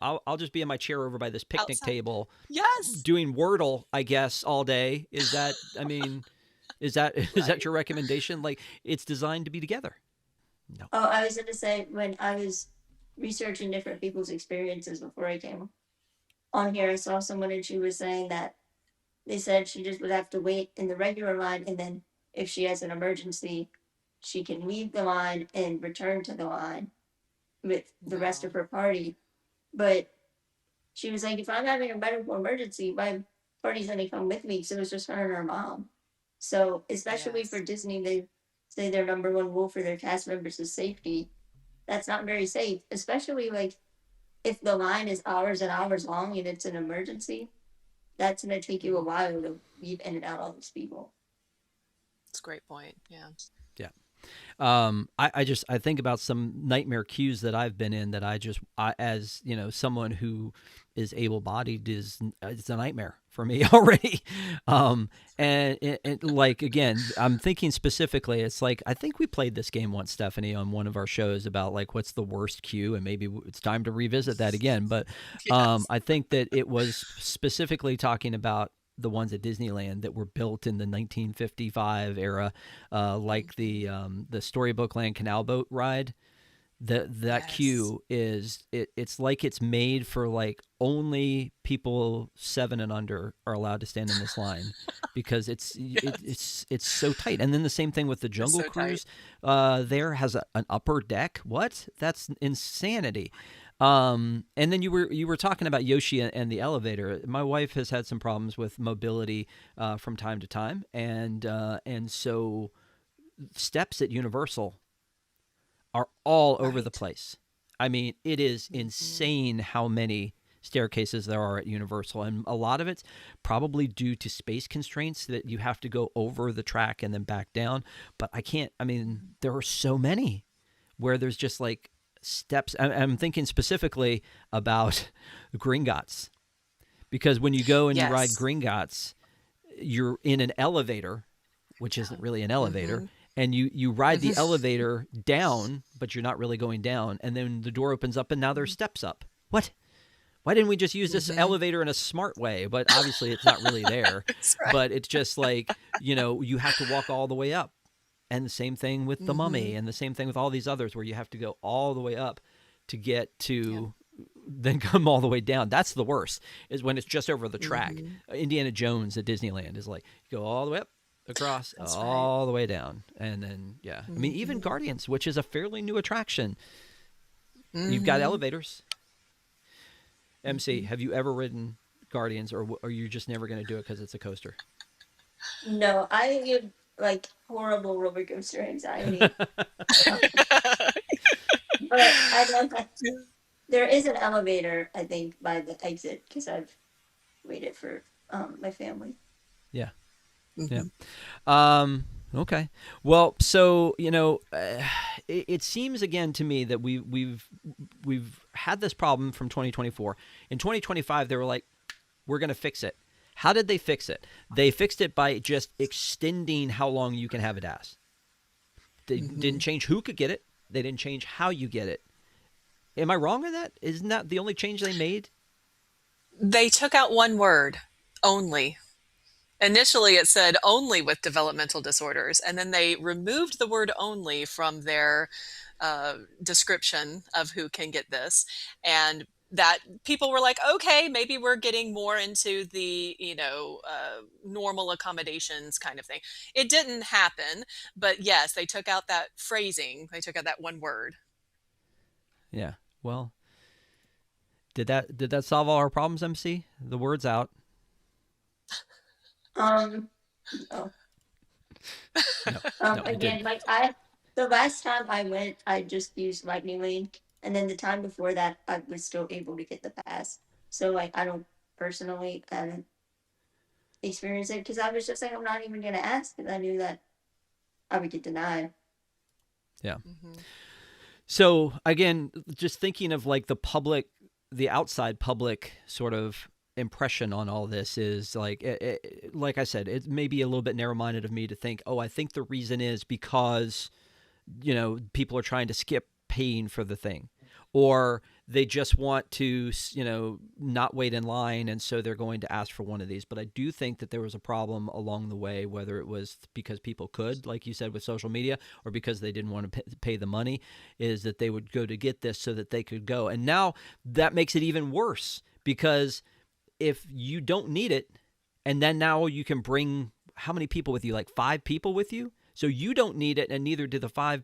I'll just be in my chair over by this picnic Outside. table, Yes. doing Wordle, I guess, all day. Is that? I mean, is that is that Right. your recommendation? Like, it's designed to be together. No. Oh, I was going to say, when I was researching different people's experiences before I came on here, I saw someone and she was saying that they said she just would have to wait in the regular line, and then if she has an emergency, she can leave the line and return to the line with the rest Wow. of her party. But she was like, if I'm having a medical emergency, my party's gonna come with me. So it was just her and her mom. So especially for Yes. Disney, they say their number one rule for their cast members is safety. That's not very safe, especially like if the line is hours and hours long and it's an emergency. That's gonna take you a Mhm. while to weave in and out all these people. That's a great point. Yeah. Yeah. I think about some nightmare queues that I've been in that as someone who is able bodied, is it's a nightmare for me already. And like, again, I'm thinking specifically, it's like, I think we played this game once, Stephanie, on one of our shows about like what's the worst queue, and maybe it's time to revisit that again. But Yes. I think that it was specifically talking about the ones at Disneyland that were built in the 1955 era, like the Storybook Land Canal Boat ride. That Yes. queue it's like it's made for like only people 7 and under are allowed to stand in this line, because Yes. it's so tight. And then the same thing with the It's Jungle so tight. Cruise. There has an upper deck. What? That's insanity. And then you were talking about Yoshi and the elevator. My wife has had some problems with mobility from time to time, and so steps at Universal are all over the Right. place. I mean, it is Mhm. insane how many staircases there are at Universal, and a lot of it's probably due to space constraints that you have to go over the track and then back down. But I can't. I mean, there are so many where there's just like steps. I'm thinking specifically about Gringotts, because when you go and you ride Yes. Gringotts, you're in an elevator, which isn't Yeah. really an elevator, Hmm. and you ride the Hmm. elevator down, but you're not really going down, and then the door opens up and now there's steps up. What? Why didn't we just use this Hmm. elevator in a smart way? But obviously it's not really there. That's right. But it's just like, you have to walk all the way up. And the same thing with the Hmm. Mummy, and the same thing with all these others where you have to go all the way up to get Yep. to then come all the way down. That's the worst, is when it's just over the track. Hmm. Indiana Jones at Disneyland is like, you go all the way up, across, That's right. all the way down. And then, yeah. I mean, even Hmm. Guardians, which is a fairly new attraction, you've got Hmm. elevators. MC, Hmm. have you ever ridden Guardians, or are you just never going to do it because it's a coaster? No, I get like horrible roller coaster anxiety. Uh, but I know that there is an elevator, I think, by the exit because I've waited for my family. Yeah. Yeah. Hmm. Okay. Well, so it seems again to me that we've had this problem from 2024. In 2025, they were like, we're going to fix it. How did they fix it? They fixed it by just extending how long you can have a DAS. They didn't Hmm. change who could get it. They didn't change how you get it. Am I wrong in that? Isn't that the only change they made? They took out one word, only. Initially, it said only with developmental disorders, and then they removed the word only from their description of who can get this. And that people were like, okay, maybe we're getting more into the, normal accommodations kind of thing. It didn't happen, but yes, they took out that phrasing. They took out that one word. Yeah. Well, did that solve all our problems, MC? The word's out. Um, oh, No, no, it didn't. again, like the last time I went, I just used Lightning Lane, and then the time before that, I was still able to get the pass. So like, I don't personally experience it because I was just like, I'm not even gonna ask because I knew that I would get denied. Yeah. Hmm. So again, just thinking of like the outside public sort of impression on all this is like, like I said, it may be a little bit narrow-minded of me to think, oh, I think the reason is because people are trying to skip paying for the thing, or they just want to not wait in line, and so they're going to ask for one of these. But I do think that there was a problem along the way, whether it was because people could, like you said, with social media, or because they didn't want to pay the money, is that they would go to get this so that they could go. And now that makes it even worse, because if you don't need it, and then now you can bring how many people with you, like 5 people with you, so you don't need it and neither do the 5.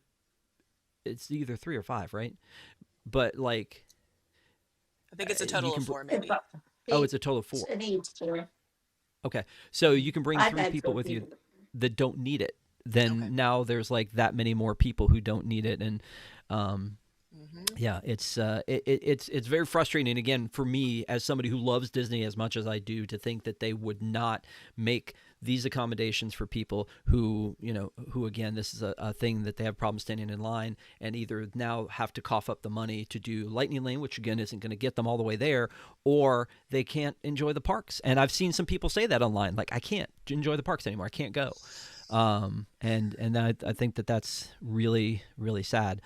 It's either 3 or 5, right? But like, I think it's a you total of can four, It, maybe. oh, it's a total of 4. I think it's 4. Okay, so you can bring I've 3 had people 4 with you people. that don't need it. Okay. Then now there's like that many more people who don't need it. And Hmm. yeah, it's very frustrating. And again, for me, as somebody who loves Disney as much as I do, to think that they would not make these accommodations for people who, who again, this is a thing that they have problems standing in line, and either now have to cough up the money to do Lightning Lane, which again isn't going to get them all the way there, or they can't enjoy the parks. And I've seen some people say that online, like, I can't enjoy the parks anymore. I can't go. And I think that that's really, really sad.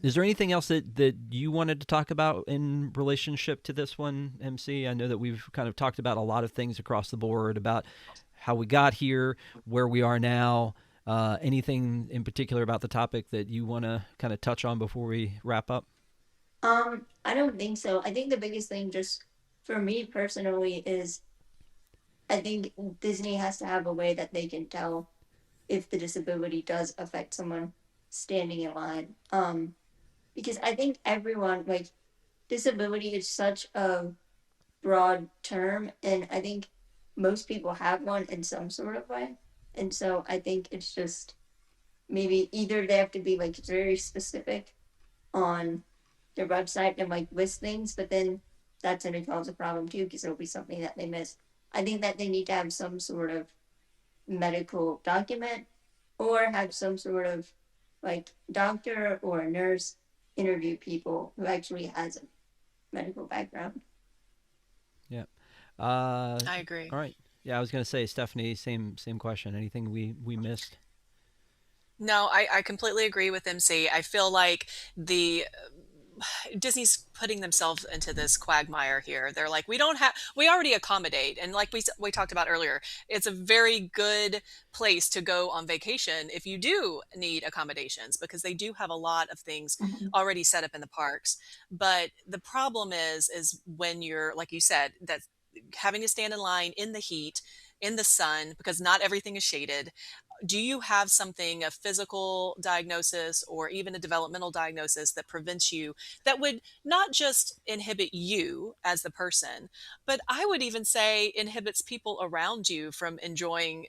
Is there anything else that you wanted to talk about in relationship to this one, MC? I know that we've kind of talked about a lot of things across the board about how we got here, where we are now. Anything in particular about the topic that you want to kind of touch on before we wrap up? I don't think so. I think the biggest thing, just for me personally, is I think Disney has to have a way that they can tell if the disability does affect someone standing in line. Because I think everyone, like, disability is such a broad term, and I think most people have one in some sort of way. And so I think it's just maybe either they have to be like very specific on their website and like list things, but then that's going to cause a problem too because it'll be something that they miss. I think that they need to have some sort of medical document or have some sort of like doctor or a nurse interview people who actually has a medical background. Yeah. Uh, I agree. all right. Yeah, I was going to say, Stephanie, same question. Anything we missed? No, I completely agree with MC. I feel like the Disney's putting themselves into this quagmire here. They're like, we already accommodate. And like we talked about earlier, it's a very good place to go on vacation if you do need accommodations, because they do have a lot of things Mhm. already set up in the parks. But the problem is when you're, like you said, that having to stand in line in the heat, in the sun, because not everything is shaded. Do you have something, a physical diagnosis or even a developmental diagnosis that prevents you, that would not just inhibit you as the person, but I would even say inhibits people around you from enjoying,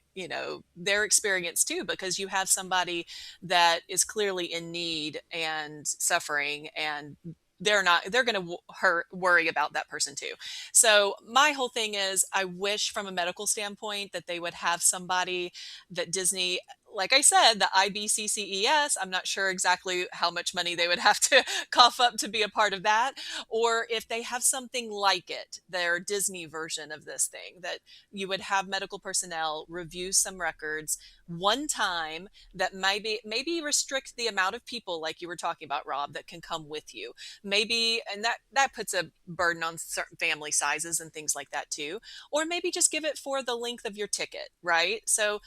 their experience too, because you have somebody that is clearly in need and suffering, and they're going to worry about that person too. So my whole thing is, I wish from a medical standpoint that they would have somebody that Disney, like I said, the IBCCES, I'm not sure exactly how much money they would have to cough up to be a part of that, or if they have something like it, their Disney version of this thing, that you would have medical personnel review some records one time, that maybe restrict the amount of people, like you were talking about, Rob, that can come with you. Maybe, and that puts a burden on certain family sizes and things like that too. Or maybe just give it for the length of your ticket, right? So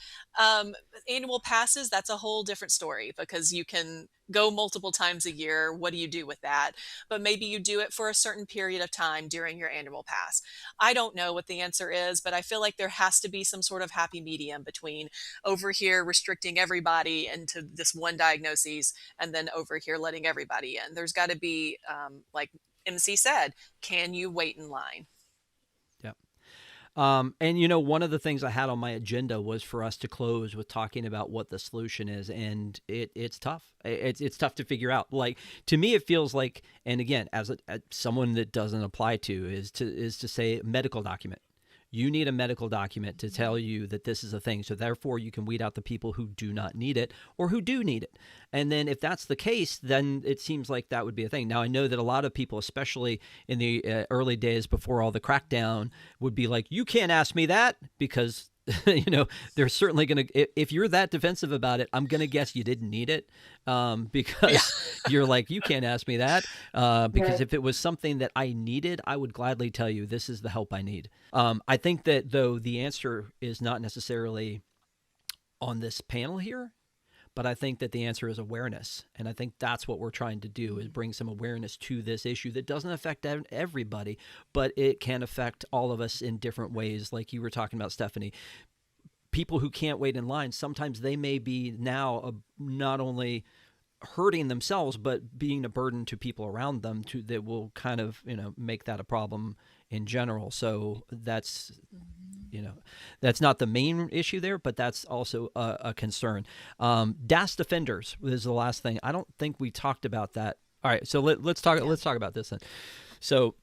annual passes, that's a whole different story, because you can go multiple times a year. What do you do with that? But maybe you do it for a certain period of time during your annual pass. I don't know what the answer is, but I feel like there has to be some sort of happy medium between over here restricting everybody into this one diagnosis and then over here letting everybody in. There's got to be, like MC said, can you wait in line? Yeah. And one of the things I had on my agenda was for us to close with talking about what the solution is, and it's tough. It's tough to figure out. Like, to me, it feels like, and again, as someone that doesn't apply to, is to say medical document. You need a medical document to tell you that this is a thing. So therefore, you can weed out the people who do not need it or who do need it. And then if that's the case, then it seems like that would be a thing. Now, I know that a lot of people, especially in the early days before all the crackdown, would be like, you can't ask me that, because they're certainly going to, if you're that defensive about it, I'm going to guess you didn't need it, because you're like, you can't ask me that, because Right. if it was something that I needed, I would gladly tell you this is the help I need. I think that, though, the answer is not necessarily on this panel here, but I think that the answer is awareness. And I think that's what we're trying to do, is bring some awareness to this issue that doesn't affect everybody, but it can affect all of us in different ways. Like you were talking about, Stephanie, people who can't wait in line, sometimes they may be now not only hurting themselves, but being a burden to people around them that will kind of, make that a problem in general. So that's, that's not the main issue there, but that's also a concern. DAS defenders is the last thing. I don't think we talked about that. All right, so let's talk. Yeah. Let's talk about this then. So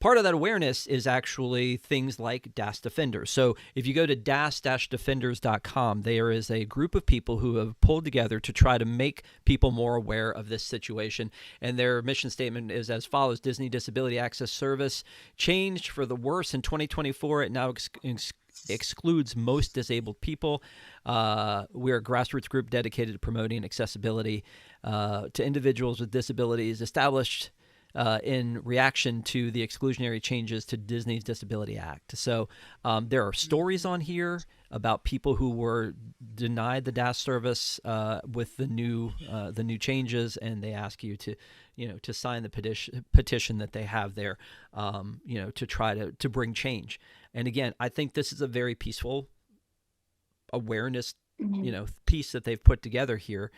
part of that awareness is actually things like DAS defenders. So if you go to das-defenders.com, there is a group of people who have pulled together to try to make people more aware of this situation. And their mission statement is as follows: Disney Disability Access Service changed for the worse in 2024. It now excludes most disabled people. We're a grassroots group dedicated to promoting accessibility to individuals with disabilities, established in reaction to the exclusionary changes to Disney's Disability Act. So there are stories on here about people who were denied the DAS service with the new changes, and they ask you to to sign the petition that they have there, to try to bring change. And again, I think this is a very peaceful awareness piece that they've put together here.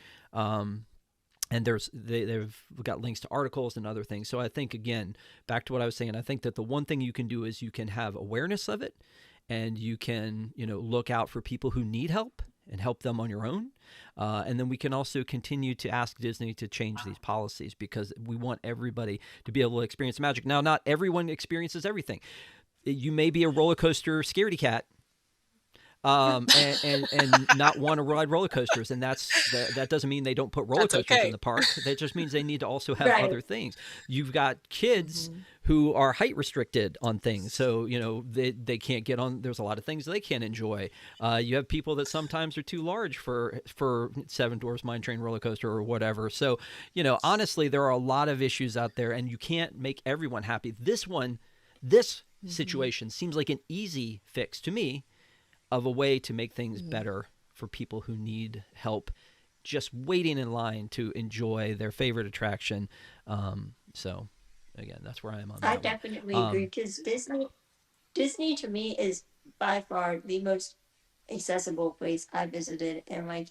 And they've got links to articles and other things. So I think, again, back to what I was saying, I think that the one thing you can do is you can have awareness of it, and you can, look out for people who need help and help them on your own. And then we can also continue to ask Disney to change these policies, because we want everybody to be able to experience magic. Now, not everyone experiences everything. You may be a roller coaster scaredy cat, and not want to ride roller coasters, and that doesn't mean they don't put roller That's coasters in okay. the park. That just means they need to also have Right. other things. You've got kids who are height restricted on things, so they can't get on. There's a lot of things they can't enjoy. You have people that sometimes are too large for Seven Dwarfs Mine Train roller coaster or whatever. So honestly, there are a lot of issues out there, and you can't make everyone happy. This situation seems like an easy fix to me, of a way to make things better for people who need help just waiting in line to enjoy their favorite attraction. So again, that's where I am on that I one. definitely agree, because Disney to me is by far the most accessible place I visited. And like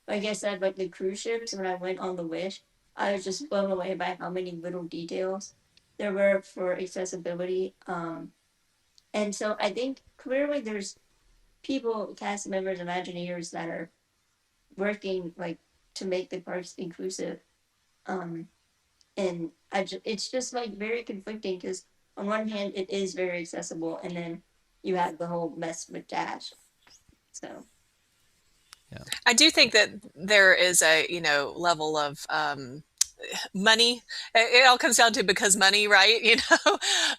I said, like the cruise ships, when I went on the Wish, I was just blown away by how many little details there were for accessibility. And so I think clearly there's people, cast members, Imagineers that are working like to make the parks inclusive. Um, and it's just like very conflicting, because on one hand it is very accessible, and then you have the whole mess with Dash. So Yeah. I do think that there is a, level of money. It all comes down to because money, right?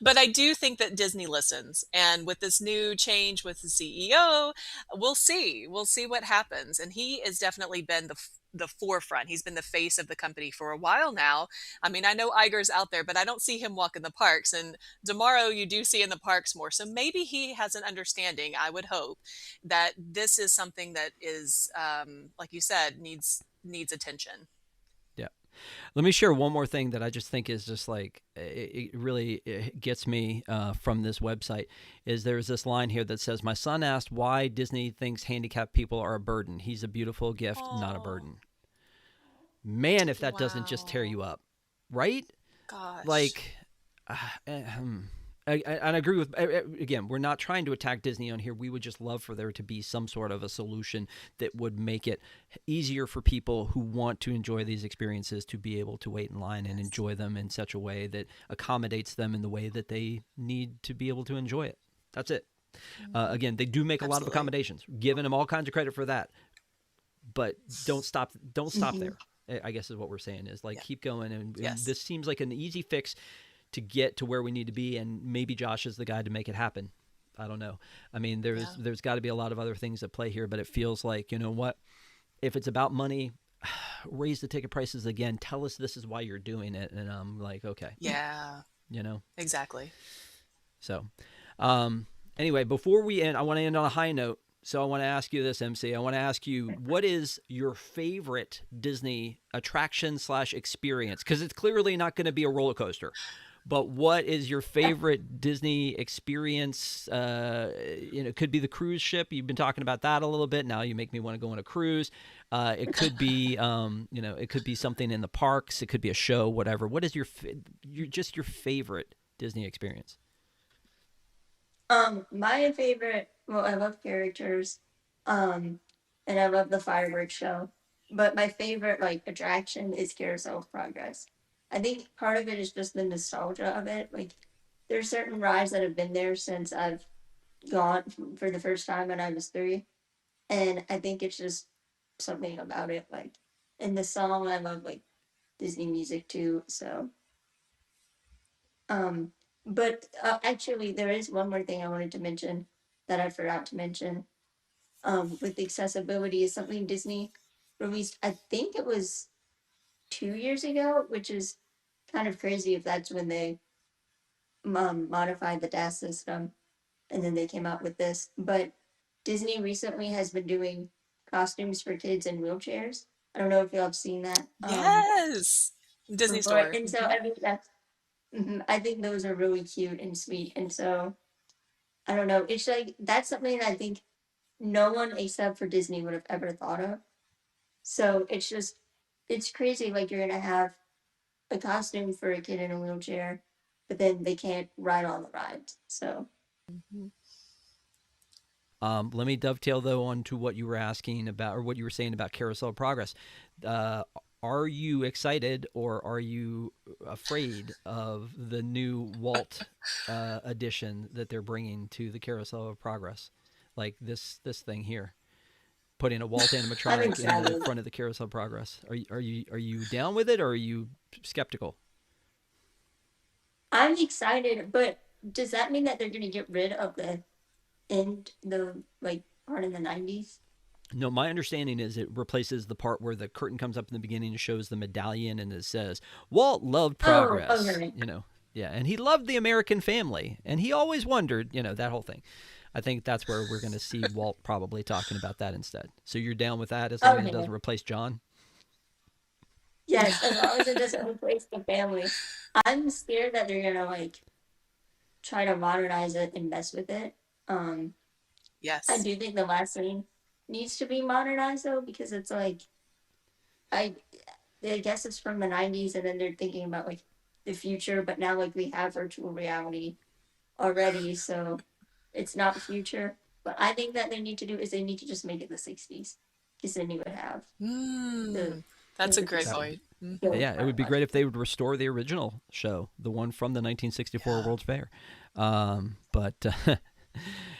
But I do think that Disney listens. And with this new change with the CEO, we'll see. We'll see what happens. And he has definitely been the forefront. He's been the face of the company for a while now. I mean, I know Iger's out there, but I don't see him walk in the parks. And tomorrow you do see in the parks more. So maybe he has an understanding, I would hope, that this is something that is, like you said, needs attention. Let me share one more thing that I just think is just like it really it gets me from this website. Is there's this line here that says, "My son asked why Disney thinks handicapped people are a burden. He's a beautiful gift, not a Oh, burden." Man, if that doesn't just tear wow. you up, right? Gosh. Like, uh, I agree with. Again, we're not trying to attack Disney on here. We would just love for there to be some sort of a solution that would make it easier for people who want to enjoy these experiences to be able to wait in line and Yes. enjoy them in such a way that accommodates them in the way that they need to be able to enjoy it. That's it. Mhm. Again, they do make a lot of Absolutely. accommodations, giving them all kinds of credit for that. But don't stop. Don't stop Hmm. there. I guess is what we're saying is like Yeah. keep going, and Yes. this seems like an easy fix to get to where we need to be, and maybe Josh is the guy to make it happen. I don't know. I mean, Yeah. there's got to be a lot of other things at play here, but it feels like, you know what? If it's about money, raise the ticket prices again. Tell us this is why you're doing it, and I'm like, okay, Yeah. you know. Exactly. So, um, anyway, before we end, I want to end on a high note. So I want to ask you this, MC. I want to ask you, what is your favorite Disney attraction slash experience? Because it's clearly not going to be a roller coaster. But what is your favorite Disney experience? It could be the cruise ship. You've been talking about that a little bit. Now you make me want to go on a cruise. It could be, it could be something in the parks. It could be a show, whatever. What is your favorite Disney experience? My favorite. Well, I love characters, um, and I love the fireworks show. But my favorite like attraction is Carousel of Progress. I think part of it is just the nostalgia of it. Like, there's certain rides that have been there since I've gone for the first time when I was 3, and I think it's just something about it. Like, in the song, I love like Disney music too. So, um, but actually, there is one more thing I wanted to mention that I forgot to mention. With accessibility is something Disney released. I think it was 2 years ago, which is kind of crazy if that's when they modified the DAS system and then they came out with this. But Disney recently has been doing costumes for kids in wheelchairs. I don't know if y'all have seen that Yes. Disney before. store. And so Hmm. I think that's, mhm, I think those are really cute and sweet. And so I don't know. It's like that's something that I think no one except for Disney would have ever thought of. So it's crazy. Like you're gonna have a costume for a kid in a wheelchair, but then they can't ride on the rides. So Let me dovetail though onto what you were asking about, or what you were saying about Carousel of Progress. Uh, are you excited or are you afraid of the new Walt edition that they're bringing to the Carousel of Progress, like this thing here, putting a Walt I'm animatronic in the excited. front of the Carousel of Progress? Are you down with it or are you skeptical? I'm excited, but does that mean that they're gonna get rid of the like part in the 90s? No, my understanding is it replaces the part where the curtain comes up in the beginning and shows the medallion and it says, Walt loved Oh, progress, okay. Yeah, and he loved the American family, and he always wondered, that whole thing. I think that's where we're going to see Walt probably talking about that instead. So you're down with that as long as it Okay. doesn't replace John? Yes, as long as it doesn't replace the family. I'm scared that they're gonna like try to modernize it and mess with it. Um, I Yes. do think the last scene needs to be modernized though, because it's like I I guess it's from the 90s and then they're thinking about like the future, but now like we have virtual reality already, so it's not future. But I think that they need to do is they need to just make it the 60s, because then you would have the Mm, that's a the great That would point. be, Hmm. the yeah, it would be great if they would restore the original show, the one from the 1964 Yeah. World's Fair. But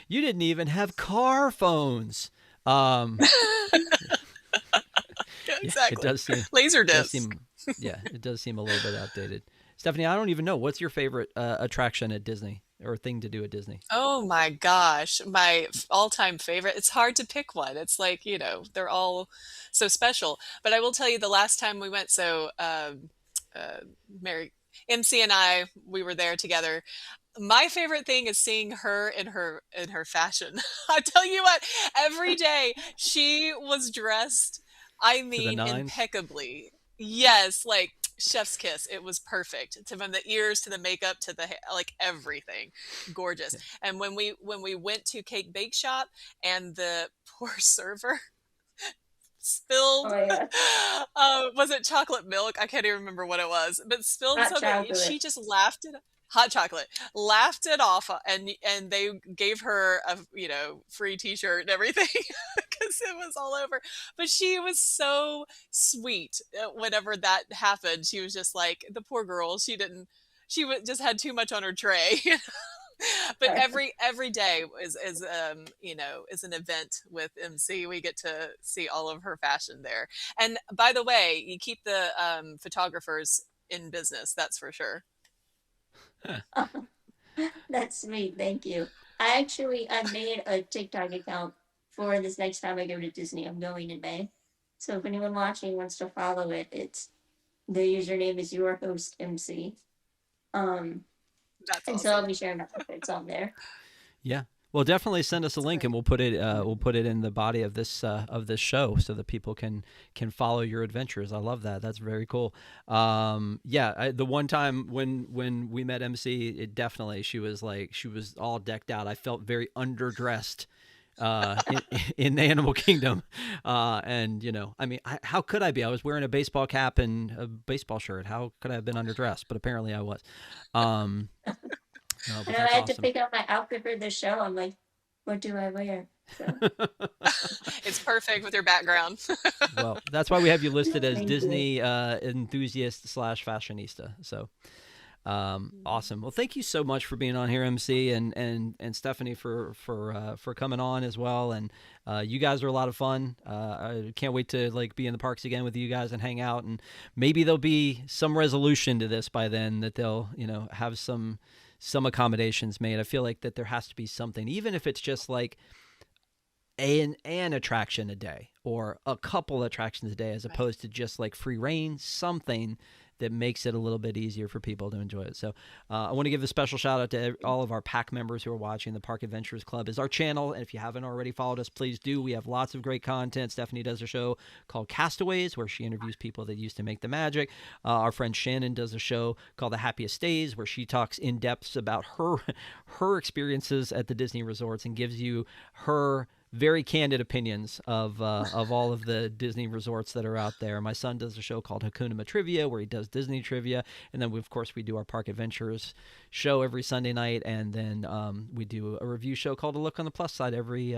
you didn't even have car phones. Um, Yeah, yeah, it exactly. does seem Laser does disc. seem yeah, it does seem a little bit outdated. Stephanie, I don't even know what's your favorite attraction at Disney or thing to do at Disney. Oh my gosh, my all-time favorite. It's hard to pick one. It's like, they're all so special. But I will tell you the last time we went, so uh, Mary, MC and I, we were there together. My favorite thing is seeing her in her fashion. I tell you what, every day she was dressed, I To the mean, nines. impeccably. Yes, like chef's kiss. It was perfect. From the ears to the makeup to the like everything, gorgeous. Yeah. And when we went to Cake Bake Shop and the poor server Oh spilled, my god, was it chocolate milk? I can't even remember what it was, but spilled hot something. She chocolate. just laughed it. Hot chocolate, laughed it off, and they gave her a free T-shirt and everything because it was all over. But she was so sweet whenever that happened. She was just like the poor girl. She didn't. Just had too much on her tray. But every day is an event with MC. We get to see all of her fashion there. And by the way, you keep the photographers in business. That's for sure. That's sweet. Thank you. I made a TikTok account for this next time I go to Disney. I'm going in May. So if anyone watching wants to follow it, it's the username is your host MC. Um, That's and so I'll awesome. be sharing my outfits on there. Yeah. Well, definitely send us a That's link, and great. we'll put it in the body of this show so that people can follow your adventures. I love that. That's very cool. Yeah, the one time when we met MC, it definitely she was all decked out. I felt very underdressed in, in the animal kingdom. And I mean, how could I be? I was wearing a baseball cap and a baseball shirt. How could I have been underdressed? But apparently I was. Um, no, I but know I that's had to awesome. pick out my outfit for the show. I'm like, what do I wear? So It's perfect with your background. Well, that's why we have you listed as thank you. Disney enthusiast / fashionista. So awesome. Well, thank you so much for being on here, MC, and Stephanie for coming on as well. And you guys are a lot of fun. I can't wait to be in the parks again with you guys and hang out. And maybe there'll be some resolution to this by then, that they'll have some accommodations made. I feel like that there has to be something, even if it's just like an attraction a day or a couple attractions a day, as Right. opposed to just like free reign, something that makes it a little bit easier for people to enjoy it. So I want to give a special shout out to all of our pack members who are watching. The Park Adventures Club is our channel, and if you haven't already followed us, please do. We have lots of great content. Stephanie does a show called Castaways, where she interviews people that used to make the magic. Our friend Shannon does a show called The Happiest Days, where she talks in depth about her experiences at the Disney resorts and gives you her very candid opinions of all of the Disney resorts that are out there. My son does a show called Hakuna Trivia, where he does Disney trivia, and then of course we do our Park Adventures show every Sunday night, and then we do a review show called A Look on the Plus Side every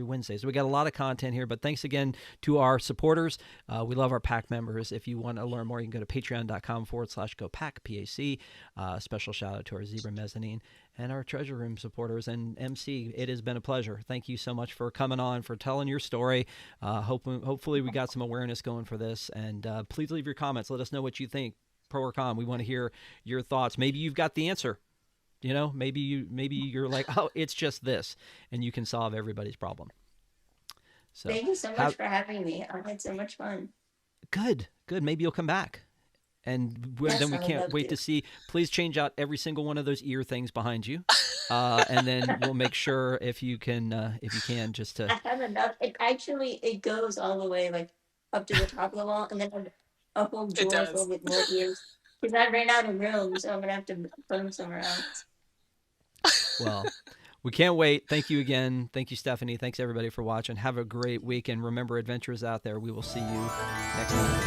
Wednesday. So we got a lot of content here. But thanks again to our supporters. We love our pack members. If you want to learn more, you can go to patreon.com/GoPack PAC. Special shout out to our Zebra Mezzanine and our Treasure Room supporters. And MC, it has been a pleasure. Thank you so much for coming on, for telling your story. Hopefully we got some awareness going for this. And please leave your comments. Let us know what you think, pro or con. We want to hear your thoughts. Maybe you've got the answer. Maybe you're like, oh, it's just this, and you can solve everybody's problem. So Thank you so much have for having me. I had so much fun. good. Maybe you'll come back. And then Yes, we I would can't love wait to. to see. Please change out every single one of those ear things behind you, and then we'll make sure if you can, just to. I have enough. It goes all the way like up to the top of the wall, and then a whole It drawer does. filled with more ears. Because I ran out of room, so I'm gonna have to put them somewhere else. Well, we can't wait. Thank you again. Thank you, Stephanie. Thanks everybody for watching. Have a great week, and remember, adventures out there. We will see you next time.